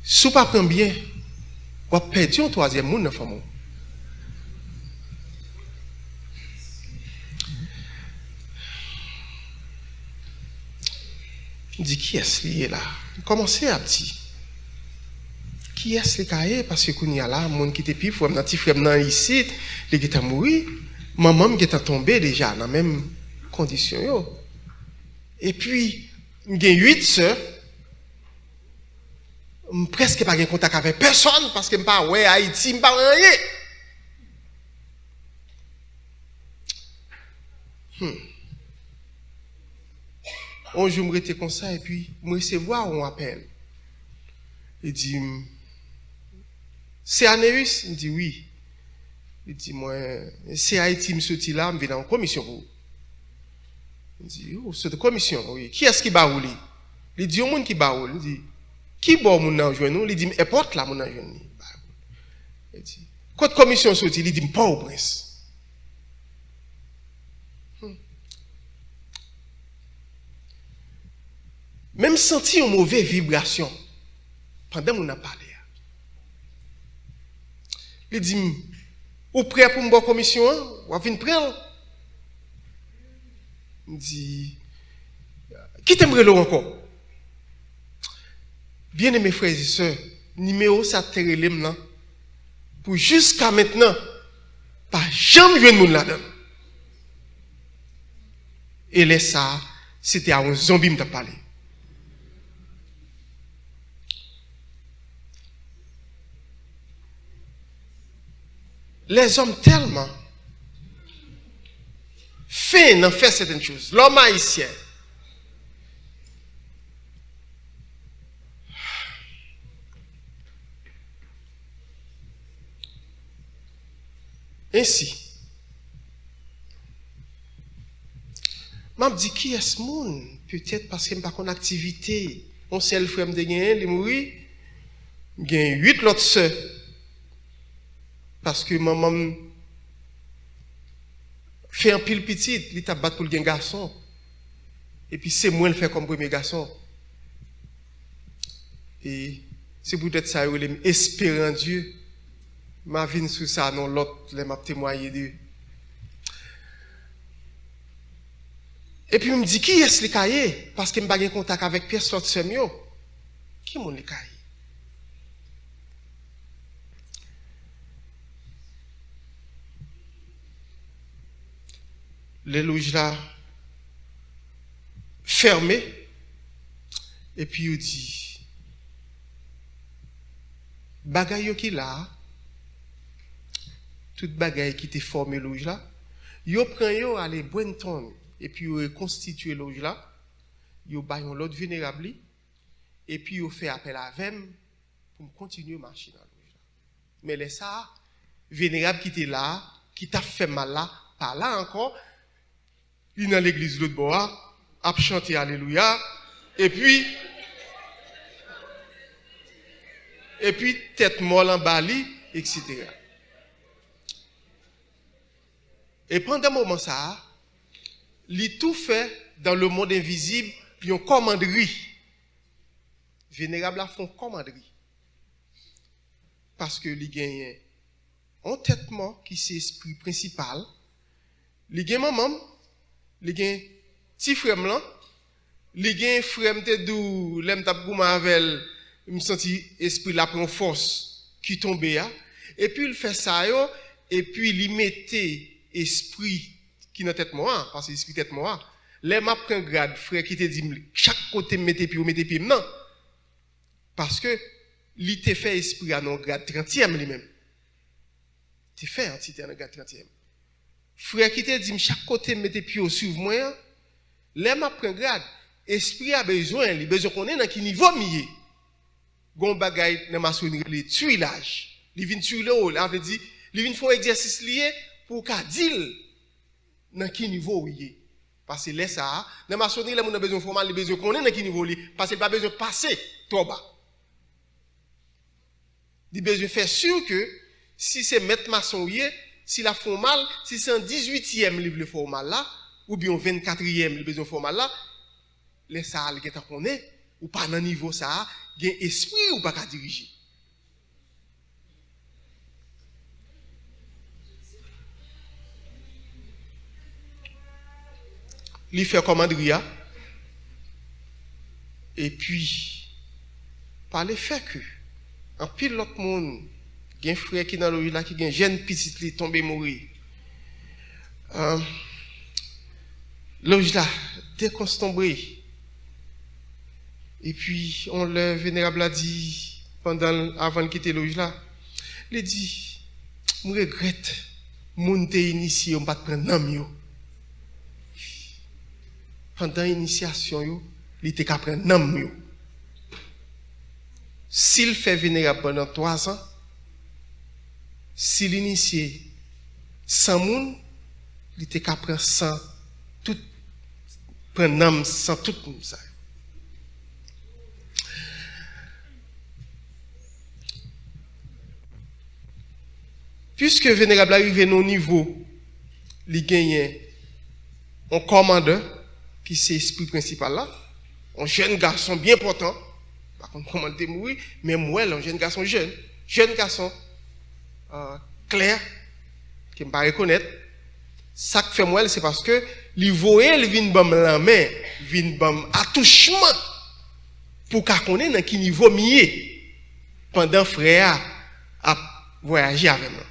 si vous ne prenez pas bien, vous perdez un troisième monde dans la famille. Je dis, qui est-ce lié là? Commencez à petit. Qui est-ce lié? Parce que quand il y a là, mon qui était pif, mon petit frère ici, il est mort, maman qui est tombée déjà dans la même condition. Et puis, il y a 8 sœurs. Presque pas de contact avec personne parce que je ne pas ouais Haïti, je ne pas rien. Un jour, je me comme ça et puis je recevoir un appel. Il dit, c'est Anéus? Il dit oui. Il dit, moi, c'est Haïti, je suis là, je viens en commission. Il dit, oh, c'est de commission, oui. Qui est-ce qui va rouler? Il dit, il y a un monde qui va rouler. Il dit, qui bon moun nan jouen nous? Il dit, importe là moun nan jouen nous. Il dit, quand la commission sorti, il dit, pas au prince. Même senti une mauvaise vibration pendant qu'on a parlé. Il dit, ou prêt pour une bonne commission? Ou venir prendre? Il dit, qui t'aimerait encore? Bien aimés frères et sœurs, numéro ça terrelem là pour jusqu'à maintenant pas jamais jouer monde là-dedans. Et là ça c'était à un zombie me t'a parlé. Les hommes tellement fait certaines choses. L'homme haïtien ainsi, je me dis qui est ce monde? Peut-être parce que je n'ai pas une activité. On sait le frère de gagner, il mourit. Il y a 8 autres sœurs. Parce que maman fait un pile petit, il t'a battu pour le garçon. Et puis c'est moi le fait comme premier garçon. Et c'est peut-être ça, je espère en Dieu. Ma vie sous ça, non, l'autre, je m'a témoigné de. Et puis, je me dis, qui est-ce le cahier? Parce que je n'ai pas de contact avec personne de semi. Qui est le cahier? Les loges là, fermées. Et puis, il dit, bagay yo qui là, tout bagay qui te formé loge là, yo prend yo aller Brenton et puis yo reconstituer loge là, yo bayon l'autre vénérable et puis yo fait appel à vem pour continuer marcher dans loge là. Mais les ça vénérable qui était là, qui t'a fait mal là, pas là encore, il dans l'église l'autre bois, a chanté alléluia et puis tête molle en bali, etc. Et pendant un moment ça, il tout fait dans le monde invisible, puis une commanderie. Vénérable a font commanderie. Parce que il gagne un entêtement qui c'est l'esprit principal. Il gagne maman, il gagne petit frère là, il gagne frère m'te dou, l'aime t'a gouma avec me senti esprit la prend force qui tombe là et puis il fait ça yo et puis il mettait esprit qui dans tête moi parce que esprit tête moi les m'a prend grade frère qui te dit chaque côté mettez pied non parce que il te fait esprit à non grade 30e lui-même tu fait un petit grade 30e frère qui te dit chaque côté mettez pied suivre moi les m'a prend grade esprit a besoin qu'on est dans quel niveau mieux gon bagay dans maçonnerie les tuilage li vinn tuer le haut veut dire li vinn faire exercice lié pour ka dire dans quel niveau est parce que là ça dans maçonnerie les moun besoin formal li besoin connaître dans quel niveau li parce que pas besoin passer trop bas il besoin faire sûr que si c'est maître maçon si la font mal si c'est un 18e livre le formal là ou bien 24e le besoin formal là les ça li ta connaît ou pas dans niveau ça gen esprit ou pas qu'à diriger. Il fait commanderie et puis par le fait que en pile l'autre monde gen frère qui dans le là qui gen jeune petite li tombé mourir. Loge là déconstombré. Et puis, on le vénérable a dit, avant de quitter loge là, il dit, je regrette, mon te initié, on ne pas prendre nom yo. Pendant l'initiation, il était qu'à prendre nom yo. S'il fait vénérable pendant 3 ans, s'il initie 100 moun, il était qu'à prendre 100, tout, prendre nom sans tout le monde ça. Puisque vénérable arrive au niveau, il gagne un commandeur qui c'est l'esprit principal là, un jeune garçon bien portant, par contre comment te mourir, mais moi un jeune garçon jeune garçon clair qui me pas reconnaître. Ça que fait moi c'est parce que il voyait il vinn bam la main, vinn bam attouchement pour qu'a connaître dans quel niveau mieux pendant frère a voyager avec moi.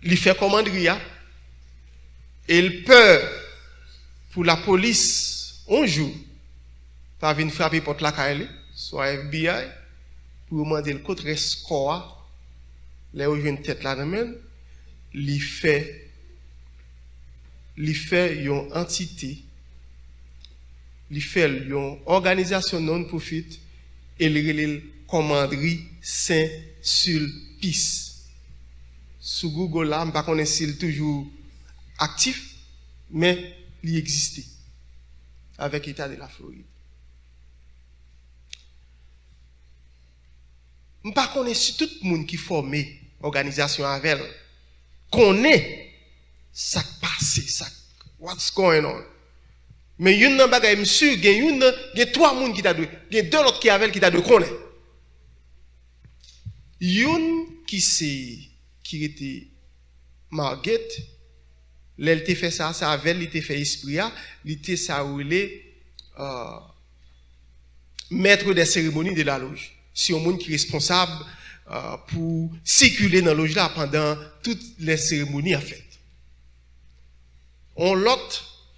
Il fait commanderie et il peur pour la police un jour pas venir frapper porte la caille soit FBI pour demander le contre score là où une tête là même il fait une entité il fait une organisation non profit et il commanderie Saint-Sulpice. Sur Google là, je ne sais pas s'il est toujours actif, mais il existe avec l'État de la Floride. Je ne sais pas si tout le monde qui forme l'organisation avec elle connaît ce qui passe, what's going on. Mais il y a un bagage, monsieur, il y a 3 personnes qui t'a deux, il y a 2 autres qui avec qui t'a deux connaît. Une qui était Margaret, elle t'a fait ça avec, elle t'a fait esprit, elle t'a ça roulé maître des cérémonies de la loge. C'est un monde qui est responsable pour circuler dans la loge là pendant toutes les cérémonies en fait. On l'autre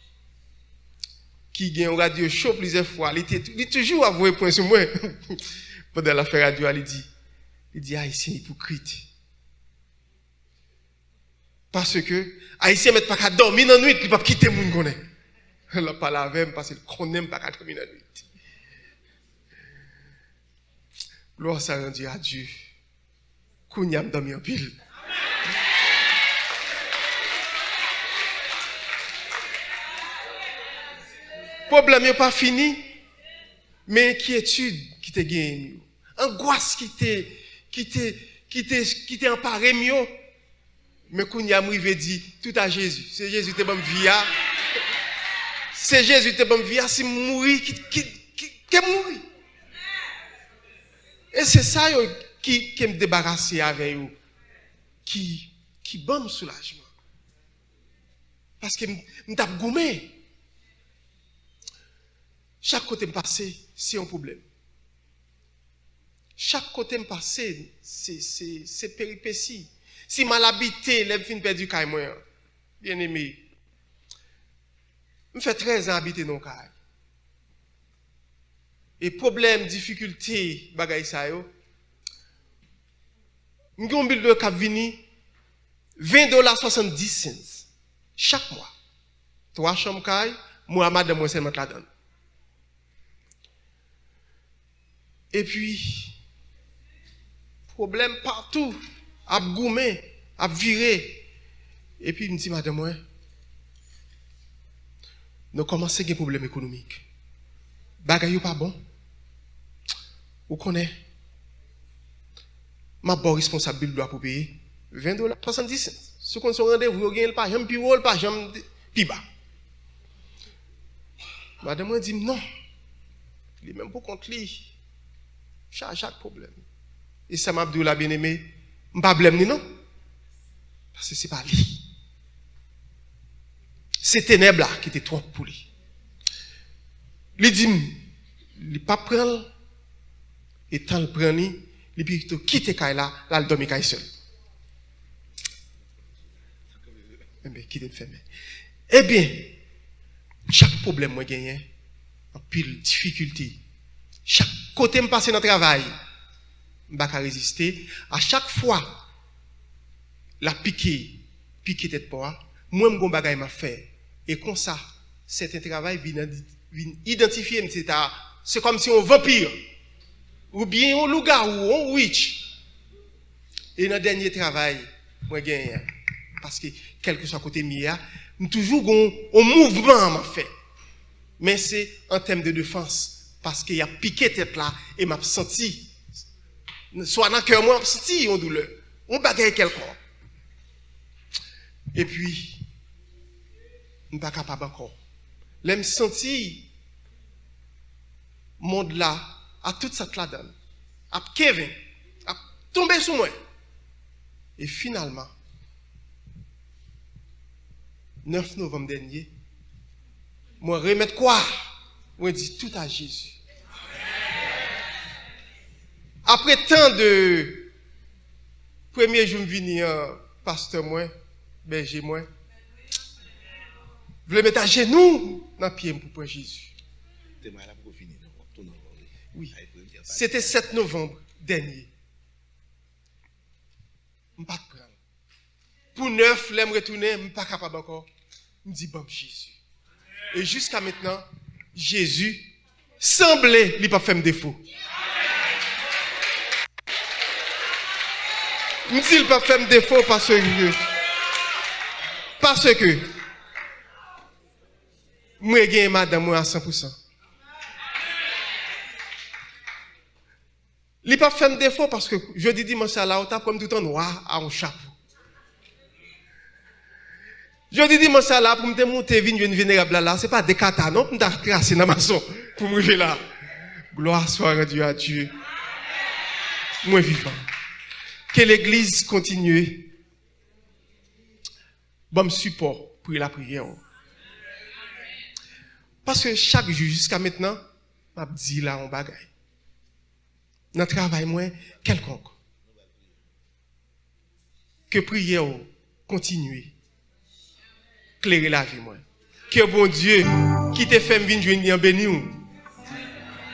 qui gagne un radio show plusieurs fois, il toujours avoué point sur moi. Pendant l'affaire radio, il dit haïtien hypocrite. Parce que haïtien met pas qu'à dormir dans la nuit, il pas quitter moun connaît. Il parle avec parce qu'il connaît pas qu'à dormir dans la nuit. Gloire ça rendu à Dieu. Kounyam dormi en pile. Problème n'est pas fini, mais inquiétude qui te gagne, angoisse qui te emparé mieux. Mais quand il a arrivé dit tout à Jésus, c'est Jésus qui te bon vie, c'est Jésus qui te bon vie, c'est mourir qui mourir. Et c'est ça qui me débarrasser avec vous, qui bon soulagement. Parce que me tape goumé. Chaque côté me passé, c'est un problème. Chaque côté me passé, c'est péripéties. Si mal habité, les fins perdu caille moi. Bien aimé. Me fait 13 ans habiter dans caille. Et problème, difficulté, bagay sa yo. M'gon bill de cap vini $20.70 chaque mois. 3 chambres caille, moi madame moi seulement la donne. Et puis, problème partout, à goumer, à virer. Et puis, il me dit, madame, ouais, nous commençons à avoir des problèmes économiques. Bagay pas bon. Vous connaissez? Ma bonne responsable doit pour payer $20.70. Si on se rendez-vous, vous gagnez pas, j'aime plus haut, pas j'aime plus bas. Madame, moi dit, non. Il est même pour compte lui. Chaque problème. Et ça m'a dit, la bien-aimée, je ne pas blâmer, non? Parce que ce n'est pas lui. C'est ténèbres là qui était trop pour lui. Il dit, il ne pas prendre, et tant le prendre, il peut quitter Kaila, là, il dormit seul. Eh bien, chaque problème, moi, gagne, en pile difficulté. Chaque côté me passe dans le travail, je ne vais pas résister. À chaque fois, la piquer tête pour moi, je vais m'a fait. Et comme ça, c'est un travail vient identifier, c'est comme si on vampire, ou bien on loup-garou, ou on witch. Et dans le dernier travail, moi, je gagne. Parce que, quel que soit côté mia, je toujours un mouvement m'a fait. Mais c'est en termes de défense. Parce qu'il a piqué tête là et m'a senti. Soit dans le cœur, moi, m'a senti une douleur. On bagaille quelqu'un. Et puis, je ne suis pas capable encore. Là, je senti monde là, à toute cette là donne. À Kevin, à tomber sur moi. Et finalement, 9 novembre dernier, moi, remettre quoi? Moi, je dis tout à Jésus. Après tant de premier jour venir pasteur moi, berger moi, je voulais mettre à genoux dans le pied pour prendre Jésus. Oui. C'était 7 novembre dernier. Je ne peux pas prendre. Pour 9, je me retourner, je ne suis pas capable encore. Je me dis, bon, Jésus. Et jusqu'à maintenant, Jésus semblait ne pas faire défaut. Je ne dis pas faire défaut parce que moi j'ai gagné madame à 100%. Il ne pas faire défaut parce que jeudi dimanche à la haute comme tout en noir à un chapeau. Jeudi dimanche à la pour me monter une vénérable là, c'est pas des katas non pour me tracer dans maçon pour me lever là. Gloire soit rendue à Dieu. Moi vivant. Que l'église continue. Bon support pour la prière. Parce que chaque jour jusqu'à maintenant, m'a dit là on bagaille. Dans travail moins quelconque. Que prière continue. Clairer la vie moi. Que bon Dieu, qui te fait venir joindre en béni.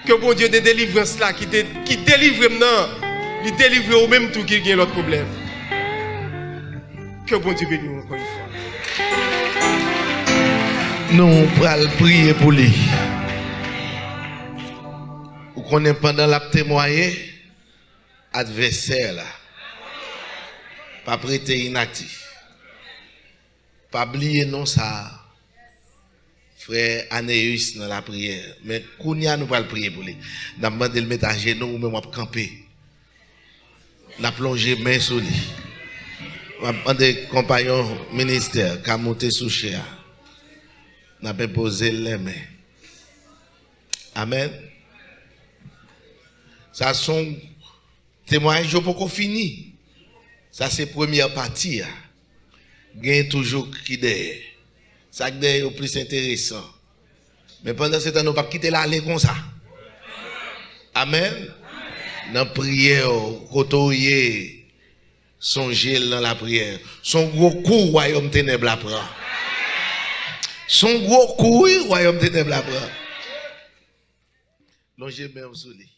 Que bon Dieu de délivrance là, qui délivre maintenant, il délivre au même tout qui gagne l'autre problème. Que bon Dieu bénisse encore une fois. Nous allons prier pour lui. Vous connaissez pendant la témoigner, adversaire là, pas prêter inactif. Pas oublier non ça. Frère Anéus dans la prière. Mais Kounia nous allons prier pour lui. Nous allons demander de le mettre à genoux ou même à camper. Nous allons plonger main sur lui. Nous allons demander compagnon ministère qui a monté sous chéa. Nous allons poser les mains. Amen. Ça sont témoignages pour qu'on finisse. Ça c'est la première partie. Gagne toujours qui derrière. Ça est le plus intéressant. Mais pendant ce temps, nous ne pouvons pas quitter l'aller comme ça. Amen. Dans la prière, côtoyer, songer dans la prière. Son gros coup, royaume ténèbres la prend. Son gros coup, royaume ténèbres la prend. Longez même sur lui.